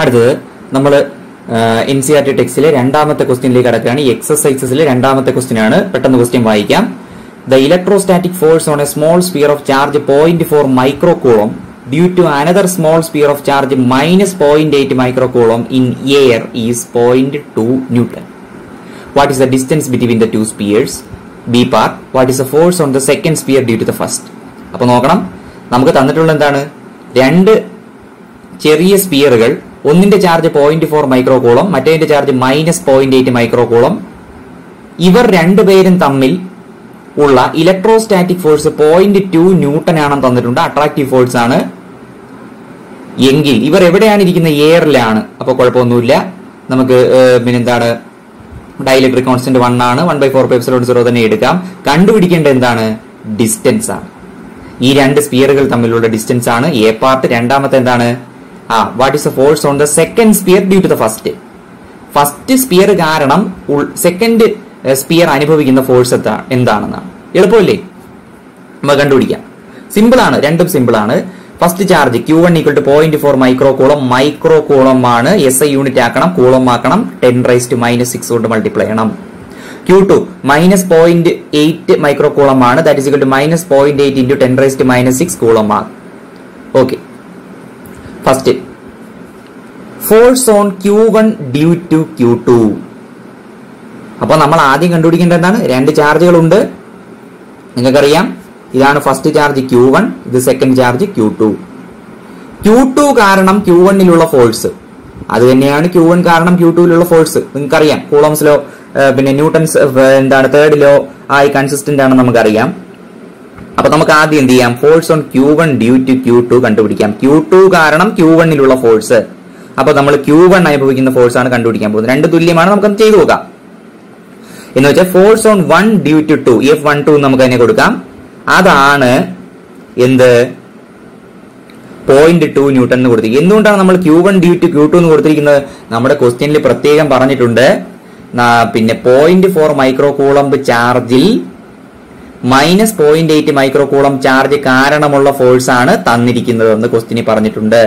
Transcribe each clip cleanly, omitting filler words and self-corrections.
അടുത്തത് നമ്മൾ NCERT ടെക്സ്റ്റിലെ രണ്ടാമത്തെ ക്വസ്റ്റ്യനിലേക്ക് കടക്കുകയാണ്. ഈ എക്സസൈസസിലെ രണ്ടാമത്തെ ക്വസ്റ്റ്യൻ ആണ്. പെട്ടെന്ന് ക്വസ്റ്റ്യൻ വായിക്കാം. The electrostatic force on a small sphere of charge 0.4 microcoulomb due to another small sphere of charge minus 0.8 microcoulomb in air is 0.2 Newton. What is the distance between the two spheres? B part. What is the force on the second sphere due to the first? അപ്പോൾ നോക്കണം, നമുക്ക് തന്നിട്ടുള്ള എന്താണ്, രണ്ട് ചെറിയ സ്പിയറുകൾ, ഒന്നിന്റെ charge 0.4 മൈക്രോകൂളം, മറ്റേതിന്റെ charge minus 0.8 മൈക്രോകൂളം. ഇവർ രണ്ടുപേരും തമ്മിൽ ഉള്ള ഇലക്ട്രോസ്റ്റാറ്റിക് ഫോഴ്സ് 0.2 ന്യൂട്ടൺ ആണെന്ന് തന്നിട്ടുണ്ട്. അട്രാക്റ്റീവ് ഫോഴ്സ് ആണ്. എങ്കിൽ ഇവർ എവിടെയാണ് ഇരിക്കുന്നത്? എയറിലാണ്. അപ്പൊ കുഴപ്പമൊന്നുമില്ല. നമുക്ക് പിന്നെന്താണ്, ഡൈഇലക്ട്രിക് കോൺസ്റ്റന്റ് 1 ആണ്. 1/4πε0 തന്നെ എടുക്കാം. കണ്ടുപിടിക്കേണ്ട എന്താണ്? ഡിസ്റ്റൻസ് ആണ്. ഈ രണ്ട് സ്പിയറുകൾ തമ്മിലുള്ള ഡിസ്റ്റൻസ് ആണ് എ പാർട്ട്. രണ്ടാമത്തെ എന്താണ്? What is the force on the second sphere due to the first. First sphere കാരണം സെക്കൻഡ് സ്പിയർ അനുഭവിക്കുന്ന ഫോഴ്സ് എന്താണെന്നാണ്. എളുപ്പമല്ലേ? നമുക്ക് കണ്ടുപിടിക്കാം. സിമ്പിൾ ആണ്, രണ്ടും സിമ്പിൾ ആണ്. First charge Q1 = 0.4 മൈക്രോകൂളം. മൈക്രോകൂളം ആണ്. SI യൂണിറ്റ് ആക്കണം, കൂളം ആക്കണം. 10⁻⁻6 കൊണ്ട് മൾട്ടിപ്ലൈ ചെയ്യണം. Q2 -0.8 മൈക്രോകൂളം ആണ്. That is equal to -0.8 × 10⁻⁻6 coulomb ആണ്. Okay, first force on Q1 due to Q2. അപ്പൊ നമ്മൾ ആദ്യം കണ്ടുപിടിക്കേണ്ട എന്താണ്? രണ്ട് ചാർജുകൾ ഉണ്ട്, നിങ്ങൾക്കറിയാം. ഇതാണ് ഫസ്റ്റ് ചാർജ് Q1, ഇത് സെക്കൻഡ് ചാർജ് Q2. Q2 കാരണം Q1ലുള്ള ഫോഴ്സ് അത് തന്നെയാണ് Q1 കാരണം Q2ലുള്ള ഫോഴ്സ്. നിങ്ങൾക്കറിയാം, കൂളംസ് ലോ, പിന്നെ ന്യൂട്ടൺസ് എന്താണ് തേർഡ് ലോ ആയി കൺസിസ്റ്റന്റ് ആണെന്ന് നമുക്കറിയാം. അപ്പൊ നമുക്ക് ആദ്യം എന്ത് ചെയ്യാം? Force on Q1 due to Q2 കണ്ടുപിടിക്കാം. Q2 കാരണം Q1ലുള്ള ഫോഴ്സ്. അപ്പൊ നമ്മൾ Q1 അനുഭവിക്കുന്ന ഫോഴ്സ് ആണ് കണ്ടുപിടിക്കാൻ പോകുന്നത്. രണ്ട് തുല്യമാണ്, നമുക്കത് ചെയ്തു നോക്കാം. എന്ന് വെച്ചാൽ force on 1 due to 2, F12 നമുക്ക് അതിനെ കൊടുക്കാം. അതാണ് എന്ത്? 0.2 ന്യൂട്ടൺ എന്ന് കൊടുത്തിരിക്കും. എന്തുകൊണ്ടാണ് നമ്മൾ Q1 ഡ്യൂ ടു Q2 എന്ന് കൊടുത്തിരിക്കുന്നത്? നമ്മുടെ ക്വസ്റ്റ്യനിൽ പ്രത്യേകം പറഞ്ഞിട്ടുണ്ട്. പിന്നെ 0.4 മൈക്രോകൂളം ചാർജിൽ -0.8 മൈക്രോകൂളം ചാർജ് കാരണമുള്ള ഫോഴ്സ് ആണ് തന്നിരിക്കുന്നത് എന്ന് ക്വസ്റ്റ്യനിൽ പറഞ്ഞിട്ടുണ്ട്.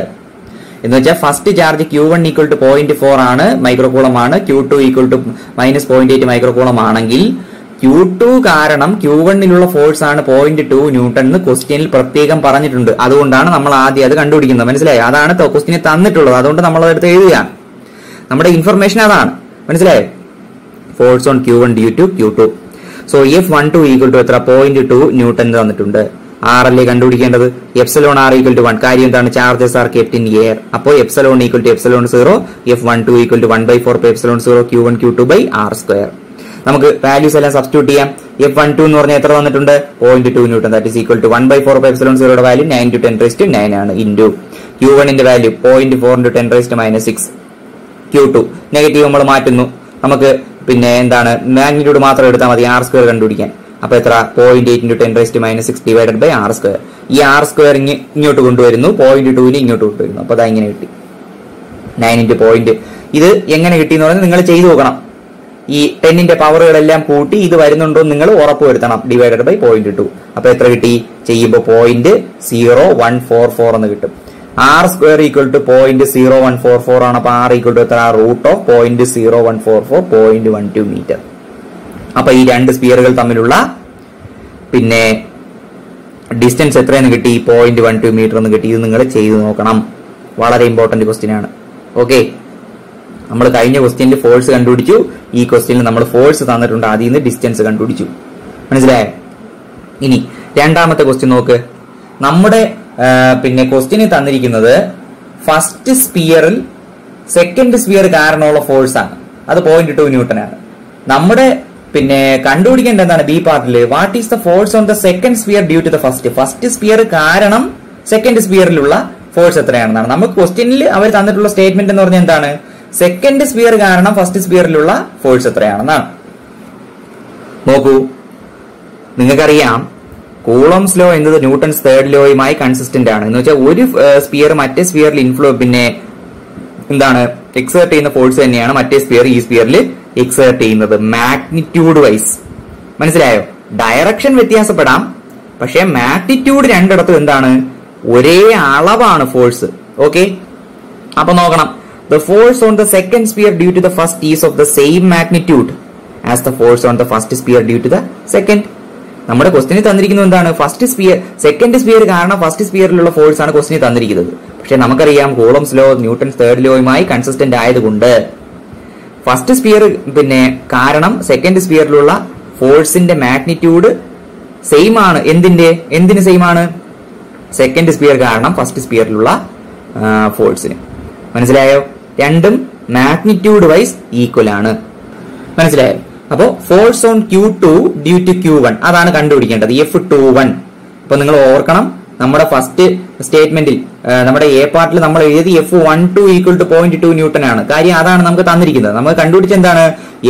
എന്ന് വെച്ചാൽ ഫസ്റ്റ് ചാർജ് Q1 = 0.4 ആണ്, മൈക്രോകൂളം ആണ്. Q2 = -0.8 മൈക്രോകൂളം ആണെങ്കിൽ Q2 കാരണം Q1ലുള്ള ഫോഴ്സ് ആണ് 0.2 ന്യൂട്ടൺ എന്ന് ക്വസ്റ്റ്യനിൽ പ്രത്യേകം പറഞ്ഞിട്ടുണ്ട്. അതുകൊണ്ടാണ് നമ്മൾ ആദ്യം അത് കണ്ടുപിടിക്കുന്നത്. മനസ്സിലായോ? അതാണ് ക്വസ്റ്റ്യനിൽ തന്നിട്ടുള്ളത്. അതുകൊണ്ട് നമ്മൾ അതെടുത്ത് എഴുതുകയാണ്. നമ്മുടെ ഇൻഫർമേഷൻ അതാണ്. മനസ്സിലായോ? Force on Q1 due to Q2. So F12 = എത്ര? 0.2 ന്യൂട്ടൺ തന്നിട്ടുണ്ട്. R അല്ലേ കണ്ടുപിടിക്കേണ്ടത്? εr = 1. കാര്യം എന്താണ്? Charges are kept in air. അപ്പോൾ ε = ε0. F12 = 1/4πε0 Q1 Q2/r². നമുക്ക് വാല്യൂസ് എല്ലാം സബ്സ്റ്റിറ്റ്യൂട്ട് ചെയ്യാം. F12 എന്ന് പറഞ്ഞാൽ എത്ര തന്നിട്ടുണ്ട്? 0.2 newton. That is equal to 1/4πε0 value 9 × 10⁻9 ആണ്. Into Q1ന്റെ value 0.4 × 10⁻6. Q2 നെഗറ്റീവ് നമ്മൾ മാറ്റുന്നു. നമുക്ക് പിന്നെ എന്താണ്? മാഗ്നിറ്റ്യൂഡ് മാത്രം എടുത്താൽ മതി r² കണ്ടുപിടിക്കാൻ. അപ്പൊ എത്ര? 0.8 × 10⁻6 /r². ഈ r² ഇങ്ങോട്ട് കൊണ്ടുവരുന്നു, 0.2ന് ഇങ്ങോട്ട് കൊണ്ടുവരുന്നു. അപ്പൊ അതാ ഇങ്ങനെ കിട്ടി. 9 × 0. ഇത് എങ്ങനെ കിട്ടിയെന്ന് പറഞ്ഞാൽ നിങ്ങൾ ചെയ്തു നോക്കണം. ഈ 10ന്റെ പവറുകളെല്ലാം കൂട്ടി ഇത് വരുന്നുണ്ടോ നിങ്ങൾ ഉറപ്പുവരുത്തണം. /0.2. അപ്പൊ എത്ര കിട്ടി? ചെയ്യുമ്പോൾ 0.0144 എന്ന് കിട്ടും. r² = 0.0144 ആണ്. അപ്പൊ r = എത്ര? √0.0144 0.12 മീറ്റർ. അപ്പൊ ഈ രണ്ട് സ്പിയറുകൾ തമ്മിലുള്ള പിന്നെ ഡിസ്റ്റൻസ് എത്രയെന്ന് കിട്ടി? 0.12 മീറ്റർ എന്ന് കിട്ടി. ഇത് നിങ്ങൾ ചെയ്തു നോക്കണം. വളരെ ഇമ്പോർട്ടന്റ് ക്വസ്റ്റ്യൻ ആണ്. ഓക്കെ, നമ്മൾ കഴിഞ്ഞ ക്വസ്റ്റ്യനിൽ ഫോഴ്സ് കണ്ടുപിടിച്ചു. ഈ ക്വസ്റ്റ്യനിൽ നമ്മൾ ഫോഴ്സ് തന്നിട്ടുണ്ട്, അതിൽ നിന്ന് ഡിസ്റ്റൻസ് കണ്ടുപിടിച്ചു. മനസ്സിലായോ? ഇനി രണ്ടാമത്തെ ക്വസ്റ്റ്യൻ നോക്ക്. നമ്മുടെ പിന്നെ ക്വസ്റ്റ്യനിൽ തന്നിരിക്കുന്നത് ഫസ്റ്റ് സ്പിയറിൽ സെക്കൻഡ് സ്പിയർ കാരണമുള്ള ഫോഴ്സ് ആണ്. അത് 0.2 ന്യൂട്ടൺ ആണ്. നമ്മുടെ പിന്നെ കണ്ടുപിടിക്കേണ്ട എന്താണ്? ബി പാർട്ടിൽ what is the force on the second sphere due to the first. First sphere കാരണം സെക്കൻഡ് സ്പിയറിലുള്ള ഫോഴ്സ് എത്രയാണെന്നാണ്. നമുക്ക് ക്വസ്റ്റ്യനിൽ അവർ തന്നിട്ടുള്ള സ്റ്റേറ്റ്മെന്റ് എന്ന് പറഞ്ഞാൽ എന്താണ്? സെക്കൻഡ് സ്പിയർ കാരണം ഫസ്റ്റ് സ്പിയറിലുള്ള ഫോഴ്സ് എത്രയാണെന്നാണ്. നോക്കൂ, നിങ്ങൾക്കറിയാം കൂളംസ് ലോ എന്നത് ന്യൂട്ടൺസ് തേർഡ് ലോയുമായി കൺസിസ്റ്റന്റ് ആണ്. എന്ന് വെച്ചാൽ ഒരു സ്പിയർ മറ്റേ സ്പിയറിൽ പിന്നെ എന്താണ് എക്സേർട്ട് ചെയ്യുന്ന ഫോഴ്സ് തന്നെയാണ് മറ്റേ സ്പിയർ ഈ സ്പിയറിൽ എക്സേർട്ട് ചെയ്യുന്നത്, മാഗ്നിറ്റ്യൂഡ് വൈസ്. മനസ്സിലായോ? ഡയറക്ഷൻ വ്യത്യാസപ്പെടാം, പക്ഷെ മാഗ്നിറ്റ്യൂഡ് രണ്ടിടത്തും എന്താണ്? ഒരേ അളവാണ് ഫോഴ്സ്. ഓക്കെ, അപ്പൊ നോക്കണം. The force on the second sphere due to the first is of the same magnitude as the force on the first sphere due to the second. നമ്മുടെ ക്വസ്റ്റിന് തന്നിരിക്കുന്നത് എന്താണ്? ഫസ്റ്റ് സ്പിയർ സെക്കൻഡ് സ്പിയർ കാരണം first സ്പിയറിലുള്ള force ആണ് ക്വസ്റ്റിന് തന്നിരിക്കുന്നത്. പക്ഷെ നമുക്കറിയാം കൂളംസ് ലോ ന്യൂട്ടൺസ് തേർഡ് ലോയുമായി കൺസിസ്റ്റന്റ് ആയതുകൊണ്ട് ഫസ്റ്റ് സ്പിയർ പിന്നെ കാരണം സെക്കൻഡ് സ്പിയറിലുള്ള ഫോഴ്സിന്റെ മാഗ്നിറ്റ്യൂഡ് സെയിം ആണ്. എന്തിന് സെയിം ആണ്? സെക്കൻഡ് സ്പിയർ കാരണം ഫസ്റ്റ് സ്പിയറിലുള്ള ഫോഴ്സിന്. മനസ്സിലായോ? രണ്ടും മാഗ്നിറ്റ്യൂഡ് വൈസ് ഈക്വൽ ആണ്. മനസ്സിലായോ? അപ്പോ force on Q2 due to Q1 അതാണ് കണ്ടുപിടിക്കേണ്ടത്. F21. അപ്പൊ നിങ്ങൾ ഓർക്കണം, നമ്മുടെ ഫസ്റ്റ് സ്റ്റേറ്റ്മെന്റിൽ നമ്മുടെ എ പാർട്ടിൽ നമ്മൾ എഴുതി F12 ഈക്വൽ ടു 0.2 ന്യൂട്ടൺ ആണ്. കാര്യം അതാണ് നമുക്ക് തന്നിരിക്കുന്നത്. നമുക്ക് കണ്ടുപിടിച്ച എന്താണ്?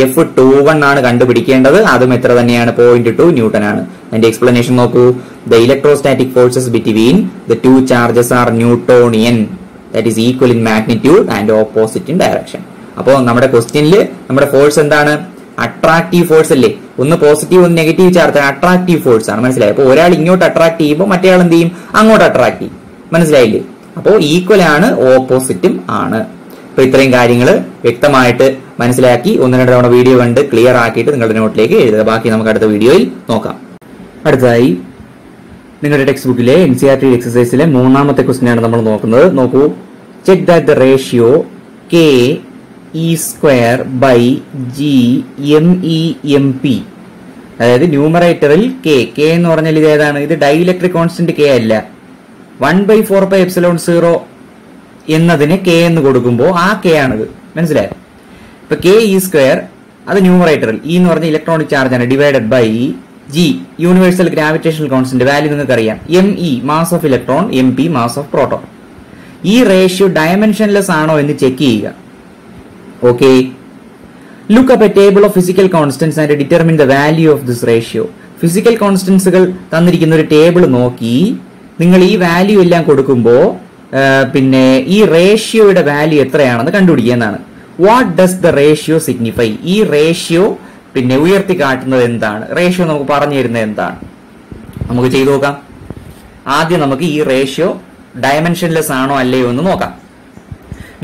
F21 ആണ് കണ്ടുപിടിക്കേണ്ടത്. അതും എത്ര തന്നെയാണ്? 0.2 ന്യൂട്ടൺ ആണ്. അതിന്റെ എക്സ്പ്ലനേഷൻ നോക്കൂ. The electrostatic forces between the two charges are Newtonian, that is equal in magnitude and opposite in direction. അപ്പോ നമ്മുടെ ക്വസ്റ്റ്യനിൽ നമ്മുടെ ഫോഴ്സ് എന്താണ്? അട്രാക്റ്റീവ് ഫോഴ്സ് അല്ലേ? ഒന്ന് പോസിറ്റീവ് ഒന്ന് നെഗറ്റീവ് ചാർജ് അട്രാക്റ്റീവ് ഫോഴ്സ് ആണ്. മനസ്സിലായി? അപ്പൊ ഒരാൾ ഇങ്ങോട്ട് അട്രാക്ട് ചെയ്യുമ്പോൾ മറ്റേ ആൾ എന്ത് ചെയ്യും? അങ്ങോട്ട് അട്രാക്ട് ചെയ്യും. മനസ്സിലായില്ലേ? അപ്പോ ഈക്വൽ ആണ്, ഓപ്പോസിറ്റും ആണ്. അപ്പൊ ഇത്രയും കാര്യങ്ങൾ വ്യക്തമായിട്ട് മനസ്സിലാക്കി ഒന്ന് രണ്ട് തവണ വീഡിയോ കണ്ട് ക്ലിയർ ആക്കിയിട്ട് നിങ്ങളുടെ നോട്ടിലേക്ക് എഴുതുക. ബാക്കി നമുക്ക് അടുത്ത വീഡിയോയിൽ നോക്കാം. അടുത്തതായി നിങ്ങളുടെ ടെക്സ്റ്റ് ബുക്കിലെ NCERT എക്സസൈസിലെ മൂന്നാമത്തെ ക്വസ്റ്റ്യൻ ആണ് നമ്മൾ നോക്കുന്നത്. നോക്കൂ. Check that the ratio K E² by G MEMP, അതായത് ന്യൂമറേറ്ററിൽ K എന്ന് പറഞ്ഞാൽ ഇത് ഏതാണ്? ഇത് ഡൈഇലക്ട്രിക് കോൺസ്റ്റന്റ് K അല്ല. 1/4πε0 എന്നതിന് K എന്ന് കൊടുക്കുമ്പോൾ ആ K ആണിത്. മനസ്സിലായോ? ഇപ്പൊ K E² അത് ന്യൂമറേറ്ററിൽ, E എന്ന് പറഞ്ഞ ഇലക്ട്രോണിക് ചാർജ് ആണ്, divided by G universal gravitational constant value നിങ്ങൾക്ക് അറിയാം. ME mass of electron, MP mass of proton. ഈ റേഷ്യോ ഡയമെൻഷൻലെസ് ആണോ എന്ന് ചെക്ക് ചെയ്യുക. Okay, look up a table of physical constants and determine the value of this ratio. Physical കോൺസ്റ്റന്റ്സുകൾ തന്നിരിക്കുന്ന ഒരു table നോക്കി നിങ്ങൾ ഈ വാല്യൂ എല്ലാം കൊടുക്കുമ്പോൾ പിന്നെ ഈ റേഷ്യോയുടെ വാല്യൂ എത്രയാണെന്ന് കണ്ടുപിടിക്കുക എന്നാണ്. What does the ratio signify? ഈ റേഷ്യോ പിന്നെ ഉയർത്തി കാട്ടുന്നത് എന്താണ്? റേഷ്യോ നമുക്ക് പറഞ്ഞു തരുന്നത് എന്താണ്? നമുക്ക് ചെയ്തു നോക്കാം. ആദ്യം നമുക്ക് ഈ റേഷ്യോ ഡയമെൻഷൻലെസ് ആണോ അല്ലയോ എന്ന് നോക്കാം.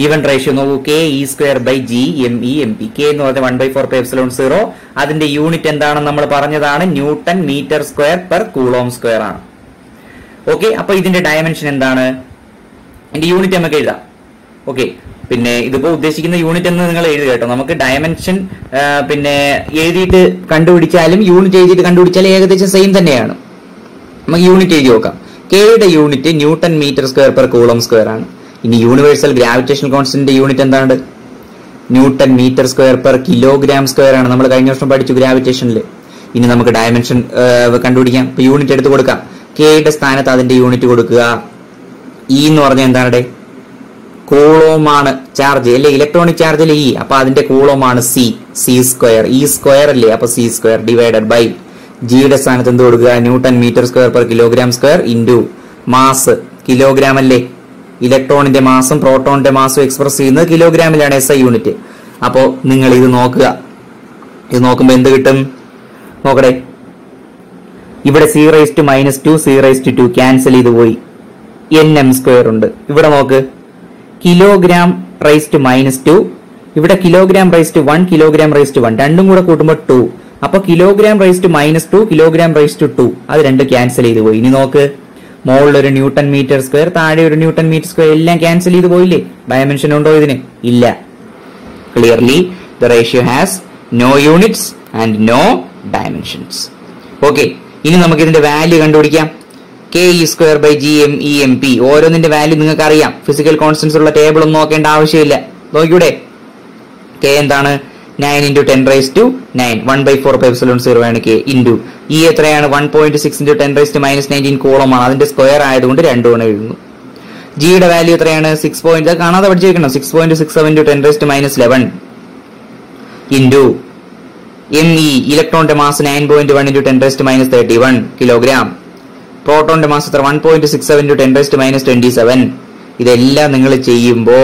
ഗിവൻ റേഷ്യോ നോക്കൂ. K E² by G MEMP. K എന്ന് പറഞ്ഞാൽ 1/4πε0. അതിന്റെ യൂണിറ്റ് എന്താണെന്ന് നമ്മൾ പറഞ്ഞതാണ്, newton metre square per coulomb square ആണ്. ഓക്കെ, അപ്പൊ ഇതിന്റെ ഡയമെൻഷൻ എന്താണ്? ഇതിന്റെ യൂണിറ്റ് നമുക്ക് എഴുതാം. ഓക്കെ, പിന്നെ ഇതിപ്പോ ഉദ്ദേശിക്കുന്ന യൂണിറ്റ് എന്ന് നിങ്ങൾ എഴുതുക കേട്ടോ. നമുക്ക് ഡയമെൻഷൻ പിന്നെ എഴുതിയിട്ട് കണ്ടുപിടിച്ചാലും യൂണിറ്റ് എഴുതിയിട്ട് കണ്ടുപിടിച്ചാലും ഏകദേശം സെയിം തന്നെയാണ്. നമുക്ക് യൂണിറ്റ് എഴുതി നോക്കാം. കെയുടെ unit newton metre square per coulomb square ആണ്. ഇനി യൂണിവേഴ്സൽ ഗ്രാവിറ്റേഷണൽ കോൺസ്റ്റന്റിന്റെ യൂണിറ്റ് എന്താണ്? Newton metre square per kilogram square ആണ്. നമ്മൾ കഴിഞ്ഞ വർഷം പഠിച്ചു ഗ്രാവിറ്റേഷനിൽ. ഇനി നമുക്ക് ഡയമെൻഷൻ കണ്ടുപിടിക്കാം. ഇപ്പൊ യൂണിറ്റ് എടുത്ത് കൊടുക്കാം. കെയുടെ സ്ഥാനത്ത് അതിന്റെ യൂണിറ്റ് കൊടുക്കുക. ഇ എന്ന് പറഞ്ഞാൽ എന്താണ്? കൂളോമാണ് ചാർജ് അല്ലെ, ഇലക്ട്രോണിക് ചാർജ് അല്ലേ ഇ. അപ്പൊ അതിന്റെ കൂളോമാണ് സി സ്ക്വയർ. ഇ സ്ക്വയർ അല്ലേ, അപ്പൊ സി സ്ക്വയർ ഡിവൈഡഡ് ബൈ ജിയുടെ സ്ഥാനത്ത് എന്ത് കൊടുക്കുക? Newton metre square per kilogram square into mass, kilogram അല്ലേ. ഇലക്ട്രോണിന്റെ മാസും പ്രോട്ടോണിന്റെ മാസും എക്സ്പ്രസ് ചെയ്യുന്നത് കിലോഗ്രാമിലാണ്, SI യൂണിറ്റ്. അപ്പോ നിങ്ങൾ ഇത് നോക്കുക. ഇത് നോക്കുമ്പോ എന്ത് കിട്ടും നോക്കട്ടെ. ഇവിടെ C⁻², C⁻², ക്യാൻസൽ ചെയ്ത് പോയി. NM സ്ക്വയർ ഉണ്ട്. ഇവിടെ നോക്ക്, കിലോഗ്രാം (-2), ഇവിടെ കിലോഗ്രാം (1), കിലോഗ്രാം (1), രണ്ടും കൂടെ കൂട്ടുമ്പോൾ 2. അപ്പൊ കിലോഗ്രാം (-2), കിലോഗ്രാം (2), അത് രണ്ട് ക്യാൻസൽ ചെയ്ത് പോയി. ഇനി നോക്ക്, മുകളിൽ ഒരു ന്യൂട്ടൺ മീറ്റർ സ്ക്വയർ, താഴെ ഒരു ന്യൂട്ടൺ മീറ്റർ സ്ക്വയർ, എല്ലാം ക്യാൻസൽ ചെയ്ത് പോയില്ലേ? ഡയമെൻഷൻ ഉണ്ടോ ഇതിന്? ഇല്ല. Clearly the ratio has no units and no dimensions. Okay, ഇനി നമുക്ക് ഇതിന്റെ വാല്യൂ കണ്ടുപിടിക്കാം. K⁻² by G MEMP. ഓരോന്നിന്റെ വാല്യൂ നിങ്ങൾക്ക് അറിയാം. ഫിസിക്കൽ കോൺസ്റ്റന്റ്സ് ഉള്ള ടേബിൾ ഒന്നും നോക്കേണ്ട ആവശ്യമില്ല. നോക്കിയൂടെ? K എന്താണ്? 9 × 10⁻9, 1/4πε0 ആണ് K. ഇൻറ്റു E എത്രയാണ്? 1.6 × 10⁻−19 കൂളമാണ്. അതിന്റെ സ്ക്വയർ ആയതുകൊണ്ട് 2 തവണ എഴുതുന്നു. ജിയുടെ വാല്യൂ എത്രയാണ്? 6. കാണാതെ പഠിച്ചിരിക്കണം. 6.67 × 10⁻11 ഇൻറ്റു ME ഇലക്ട്രോണിന്റെ മാസ് 9.1 × 10⁻31 കിലോഗ്രാം. പ്രോട്ടോണിന്റെ മാസ് എത്ര? 1.67 × 10⁻27. ഇതെല്ലാം നിങ്ങൾ ചെയ്യുമ്പോ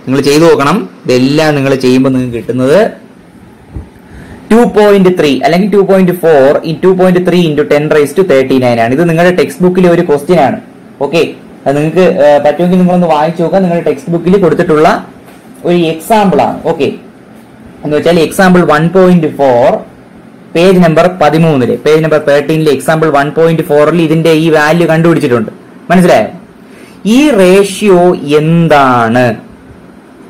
നിങ്ങൾ ചെയ്തു നോക്കണം. ഇതെല്ലാം നിങ്ങൾ ചെയ്യുമ്പോൾ നിങ്ങൾക്ക് കിട്ടുന്നത് 2.3 അല്ലെങ്കിൽ 2.4 2.3 × 10⁻39 ആണ്. ഇത് നിങ്ങളുടെ ടെക്സ്റ്റ് ബുക്കിലെ ഒരു ക്വസ്റ്റ്യൻ ആണ്. ഓക്കെ, അത് നിങ്ങൾക്ക് പറ്റുമെങ്കിൽ നിങ്ങളൊന്ന് വായിച്ചു നോക്കാം. നിങ്ങളുടെ ടെക്സ്റ്റ് ബുക്കിൽ കൊടുത്തിട്ടുള്ള ഒരു എക്സാമ്പിൾ ആണ്. ഓക്കെ, എന്ന് വെച്ചാൽ example 1.4 page number 13 page number 13 example 1.4 ഇതിന്റെ ഈ വാല്യൂ കണ്ടുപിടിച്ചിട്ടുണ്ട്. മനസ്സിലായോ? ഈ റേഷ്യോ എന്താണ്,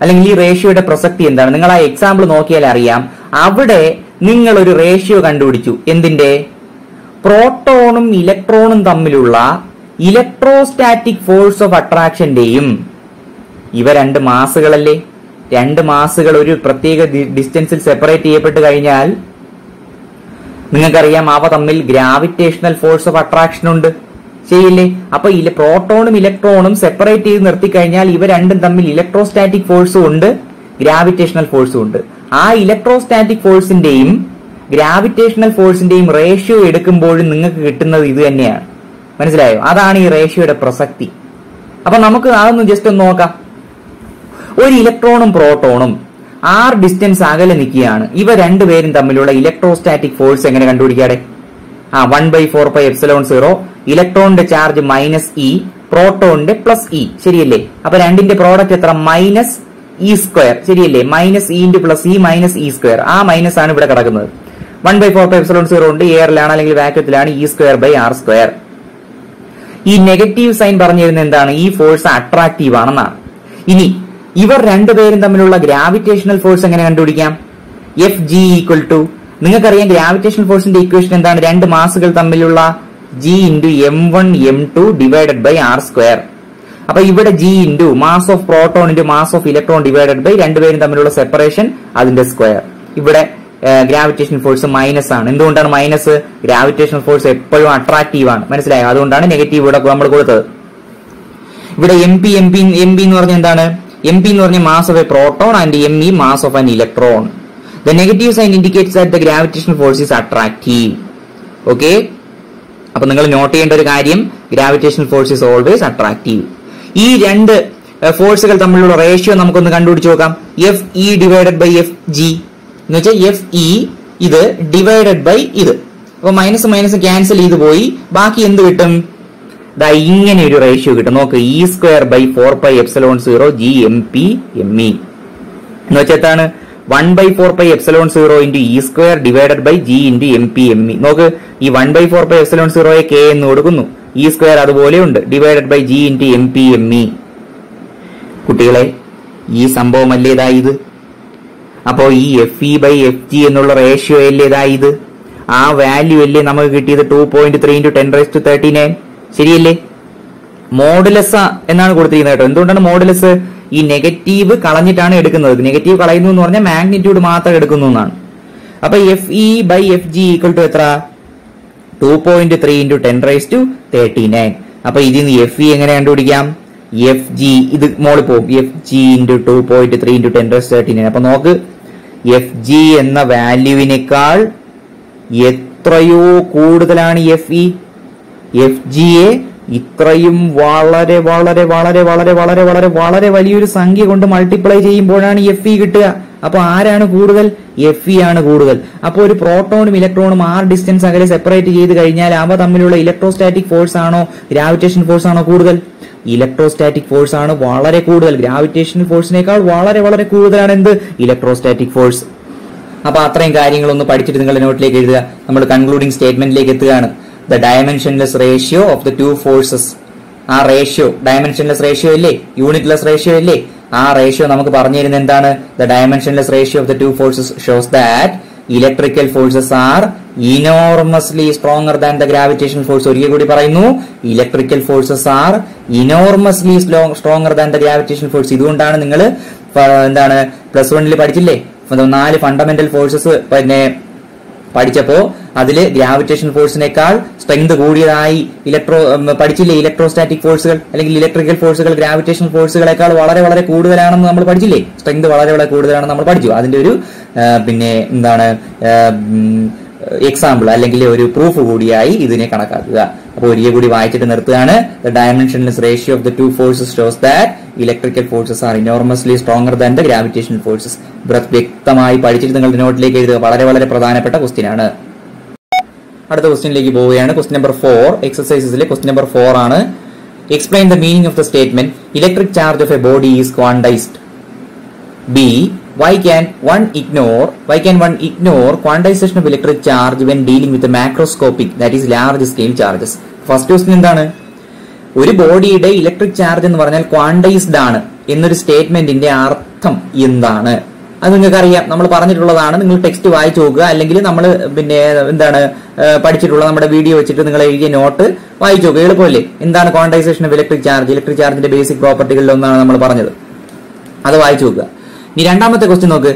അല്ലെങ്കിൽ ഈ റേഷ്യോയുടെ പ്രസക്തി എന്താണ്? നിങ്ങൾ ആ എക്സാമ്പിൾ നോക്കിയാൽ അറിയാം. അവിടെ നിങ്ങൾ ഒരു റേഷ്യോ കണ്ടുപിടിച്ചു. എന്തിന്റെ? പ്രോട്ടോണും ഇലക്ട്രോണും തമ്മിലുള്ള ഇലക്ട്രോസ്റ്റാറ്റിക് ഫോഴ്സ് ഓഫ് അട്രാക്ഷന്റെയും, ഇവ രണ്ട് മാസുകളല്ലേ, രണ്ട് മാസുകൾ ഒരു പ്രത്യേക ഡിസ്റ്റൻസിൽ സെപ്പറേറ്റ് ചെയ്യപ്പെട്ട് കഴിഞ്ഞാൽ നിങ്ങൾക്കറിയാം അവ തമ്മിൽ ഗ്രാവിറ്റേഷണൽ ഫോഴ്സ് ഓഫ് അട്രാക്ഷൻ ഉണ്ട്, ശരിയല്ലേ? അപ്പൊ പ്രോട്ടോണും ഇലക്ട്രോണും സെപ്പറേറ്റ് ചെയ്ത് നിർത്തിക്കഴിഞ്ഞാൽ ഇവ രണ്ടും തമ്മിൽ ഇലക്ട്രോസ്റ്റാറ്റിക് ഫോഴ്സും ഉണ്ട്, ഗ്രാവിറ്റേഷണൽ ഫോഴ്സും ഉണ്ട്. ആ ഇലക്ട്രോസ്റ്റാറ്റിക് ഫോഴ്സിന്റെയും ഗ്രാവിറ്റേഷണൽ ഫോഴ്സിന്റെയും റേഷ്യോ എടുക്കുമ്പോഴും നിങ്ങൾക്ക് കിട്ടുന്നത് ഇത് തന്നെയാണ്. മനസ്സിലായോ? അതാണ് ഈ റേഷ്യോയുടെ പ്രസക്തി. അപ്പൊ നമുക്ക് അതൊന്ന് ജസ്റ്റ് ഒന്ന് നോക്കാം. ഒരു ഇലക്ട്രോണും പ്രോട്ടോണും r ഡിസ്റ്റൻസ് അകലെ നിൽക്കുകയാണ്. ഇവ രണ്ടുപേരും തമ്മിലുള്ള ഇലക്ട്രോസ്റ്റാറ്റിക് ഫോഴ്സ് എങ്ങനെ കണ്ടുപിടിക്കാടെ? 1/4πε0, ഇലക്ട്രോണിന്റെ ചാർജ് -e, പ്രോട്ടോണിന്റെ +e, ശരിയല്ലേ? അപ്പൊ രണ്ടിന്റെ പ്രോഡക്റ്റ് എത്ര? -e², ശരിയല്ലേ? -e × +e -e². ആ മൈനസ് ആണ് ഇവിടെ കിടക്കുന്നത്. 1/4πε0 ഉണ്ട്, എയറിലാണ് അല്ലെങ്കിൽ വാക്യൂത്തിലാണ്, e²/r². ഈ നെഗറ്റീവ് സൈൻ പറഞ്ഞു തരുന്നത് എന്താണ്? ഈ ഫോഴ്സ് അട്രാക്റ്റീവ് ആണെന്നാണ്. ഇനി ഇവർ രണ്ടുപേരും തമ്മിലുള്ള ഗ്രാവിറ്റേഷണൽ ഫോഴ്സ് എങ്ങനെ കണ്ടുപിടിക്കാം? Fg = നിങ്ങൾക്കറിയാം ഗ്രാവിറ്റേഷണൽ ഫോഴ്സിന്റെ ഇക്വേഷൻ എന്താണ്? രണ്ട് മാസുകൾ തമ്മിലുള്ള g × m1 m2 /r². അപ്പൊ ഇവിടെ g × mass of proton × mass of electron രണ്ടുപേരും തമ്മിലുള്ള സെപ്പറേഷൻ അതിന്റെ സ്ക്വയർ. ഇവിടെ ഗ്രാവിറ്റേഷൻ ഫോഴ്സ് മൈനസ് ആണ്. എന്തുകൊണ്ടാണ് മൈനസ്? ഗ്രാവിറ്റേഷൻ ഫോഴ്സ് എപ്പോഴും അട്രാക്റ്റീവ് ആണ്. മനസ്സിലായോ? അതുകൊണ്ടാണ് നെഗറ്റീവ് ഇവിടെ നമ്മൾ കൊടുത്തത്. ഇവിടെ എം പി എന്ന് പറഞ്ഞ എന്താണ്? എം പി എന്ന് പറഞ്ഞ mass of a proton and M E mass of an electron. The negative sign indicates that the gravitation force is attractive. Okay, അപ്പൊ നിങ്ങൾ നോട്ട് ചെയ്യേണ്ട ഒരു കാര്യം, gravitation force is always attractive. ഈ രണ്ട് ഫോഴ്സുകൾ തമ്മിലുള്ള റേഷ്യോ നമുക്കൊന്ന് കണ്ടുപിടിച്ച് നോക്കാം. Fe/Fg എന്ന് വെച്ചാൽ Fe ഇത് ഡിവൈഡഡ് ബൈ ഇത്. അപ്പൊ മൈനസ് മൈനസ് ക്യാൻസൽ ചെയ്ത് പോയി, ബാക്കി എന്ത് കിട്ടും? ദാ ഇങ്ങനെ ഒരു റേഷ്യോ കിട്ടും. നോക്ക്, e²/4πε0 gmp/me എന്ന് വെച്ചാൽ എന്താണ്? 1/4πε0 × e² divided by g × mp/me. നോക്ക്, ഈ 1/4πε0 k എന്ന് കൊടുക്കുന്നു, e² അതുപോലെ ഉണ്ട്, ഡിവൈഡഡ് ബൈ g × mp/me. കുട്ടികളെ, ഈ സംഭവമല്ലേ ഇതാ ഇത്? അപ്പോ ഈ Fe/Fg എന്നുള്ള റേഷ്യോ അല്ലേ ഇതാ ഇത്? ആ വാല്യൂ അല്ലേ നമുക്ക് കിട്ടിയത്? 2.3 × 10⁻39, ശരിയല്ലേ? മോഡുലസ് എന്നാണ് കൊടുത്തിരിക്കുന്നത് കേട്ടോ. എന്തുകൊണ്ടാണ് മോഡുലസ്? ഈ നെഗറ്റീവ് കളഞ്ഞിട്ടാണ് എടുക്കുന്നത്. നെഗറ്റീവ് കളയുന്നു എന്ന് പറഞ്ഞാൽ മാഗ്നിറ്റ്യൂഡ് മാത്രം എടുക്കുന്നു എന്നാണ്. അപ്പൊ Fe/Fg = എത്ര? 2.3 × 10⁻39. അപ്പൊ ഇതിൽ നിന്ന് Fe എങ്ങനെ കണ്ടുപിടിക്കാം? Fg ഇത് മോളിൽ പോകും, Fg × 2.3 × 10⁻39. അപ്പൊ നോക്ക്, Fg എന്ന വാല്യൂവിനേക്കാൾ എത്രയോ കൂടുതലാണ് Fe. Fgയെ ഇത്രയും വളരെ വളരെ വളരെ വളരെ വളരെ വളരെ വളരെ വലിയൊരു സംഖ്യ കൊണ്ട് മൾട്ടിപ്ലൈ ചെയ്യുമ്പോഴാണ് Fe കിട്ടുക. അപ്പൊ ആരാണ് കൂടുതൽ? Fe ആണ് കൂടുതൽ. അപ്പോൾ ഒരു പ്രോട്ടോണും ഇലക്ട്രോണും r ഡിസ്റ്റൻസ് അകലെ സെപ്പറേറ്റ് ചെയ്ത് കഴിഞ്ഞാൽ അവ തമ്മിലുള്ള ഇലക്ട്രോസ്റ്റാറ്റിക് ഫോഴ്സ് ആണോ ഗ്രാവിറ്റേഷൻ ഫോഴ്സ് ആണോ കൂടുതൽ? ഇലക്ട്രോസ്റ്റാറ്റിക് ഫോഴ്സ് ആണ് വളരെ കൂടുതൽ. ഗ്രാവിറ്റേഷൻ ഫോഴ്സിനേക്കാൾ വളരെ വളരെ കൂടുതലാണ് എന്ത്? Electrostatic force. അപ്പൊ അത്രയും കാര്യങ്ങളൊന്ന് പഠിച്ചിട്ട് നിങ്ങളുടെ നോട്ടിലേക്ക് എഴുതുക. നമ്മൾ കൺക്ലൂഡിംഗ് സ്റ്റേറ്റ്മെന്റിലേക്ക് എത്തുകയാണ്. The dimensionless ratio of the two forces. ആ റേഷ്യോ ഡയമെൻഷൻലെസ് റേഷ്യോ അല്ലേ, യൂണിറ്റ്ലെസ് റേഷ്യോ അല്ലേ? ആ റേഷ്യോ നമുക്ക് പറഞ്ഞു തരുന്നത് എന്താണ്? The dimensionless ratio of the two forces shows that electrical forces are enormously stronger than the gravitational force. ഒരിക്കൽ കൂടി പറയുന്നു, electrical forces are enormously stronger than the gravitational force. ഇതുകൊണ്ടാണ് നിങ്ങൾ എന്താണ് +1 പഠിച്ചില്ലേ, 4 ഫണ്ടമെന്റൽ ഫോഴ്സസ് പിന്നെ പഠിച്ചപ്പോ അതില് ഗ്രാവിറ്റേഷൻ ഫോഴ്സിനേക്കാൾ സ്ട്രെങ്ത് കൂടിയതായി പഠിച്ചില്ലേ? ഇലക്ട്രോസ്റ്റാറ്റിക് ഫോഴ്സുകൾ അല്ലെങ്കിൽ ഇലക്ട്രിക്കൽ ഫോഴ്സുകൾ ഗ്രാവിറ്റേഷൻ ഫോഴ്സുകളെക്കാൾ വളരെ വളരെ കൂടുതലാണെന്ന് നമ്മൾ പഠിച്ചില്ലേ? സ്ട്രെങ്ത് വളരെ വളരെ കൂടുതലാണെന്ന് നമ്മൾ പഠിച്ചു. അതിന്റെ ഒരു പിന്നെ എന്താണ് എക്സാമ്പിൾ അല്ലെങ്കിൽ ഒരു പ്രൂഫ് കൂടിയായി ഇതിനെ കണക്കാക്കുക. അപ്പോൾ ഒരിക്കൽ കൂടി വായിച്ചിട്ട് നിർത്തുകയാണ്. The dimensionless ratio of the two forces shows that electrical forces are enormously stronger than the gravitational forces. വ്യക്തമായി പഠിച്ചിട്ട് നിങ്ങളുടെ നോട്ടിലേക്ക് എഴുതുക. വളരെ വളരെ പ്രധാനപ്പെട്ട ക്വസ്റ്റ്യൻ ആണ്. അടുത്ത ക്വസ്റ്റ്യനിലേക്ക് പോവുകയാണ്. ക്വസ്റ്റ്യൻ നമ്പർ 4 എക്സസൈസസിലെ ക്വസ്റ്റ്യൻ നമ്പർ 4 ആണ്. Explain the meaning of the statement electric charge of A body is quantised. B. Why can one ignore quantization of electric charge when dealing with the macroscopic, that is large scale charges? First question എന്താണ്? ഒരു ബോഡിയുടെ electric charge എന്ന് പറഞ്ഞാൽ quantised ആണ് എന്നൊരു സ്റ്റേറ്റ്മെന്റിന്റെ അർത്ഥം എന്താണ്? അത് നിങ്ങൾക്ക് അറിയാം, നമ്മൾ പറഞ്ഞിട്ടുള്ളതാണ്. നിങ്ങൾ ടെക്സ്റ്റ് വായിച്ചു നോക്കുക, അല്ലെങ്കിൽ നമ്മൾ പിന്നെ എന്താണ് പഠിച്ചിട്ടുള്ള നമ്മുടെ വീഡിയോ വെച്ചിട്ട് നിങ്ങൾ എഴുതിയ നോട്ട് വായിച്ചു നോക്കുക, എളുപ്പമല്ലേ? എന്താണ് quantisation of electric charge? Electric ചാർജിന്റെ ബേസിക് പ്രോപ്പർട്ടികളിൽ ഒന്നാണ് നമ്മൾ പറഞ്ഞത്, അത് വായിച്ചു നോക്കുക. ഇനി രണ്ടാമത്തെ ക്വസ്റ്റ്യൻ നോക്ക്.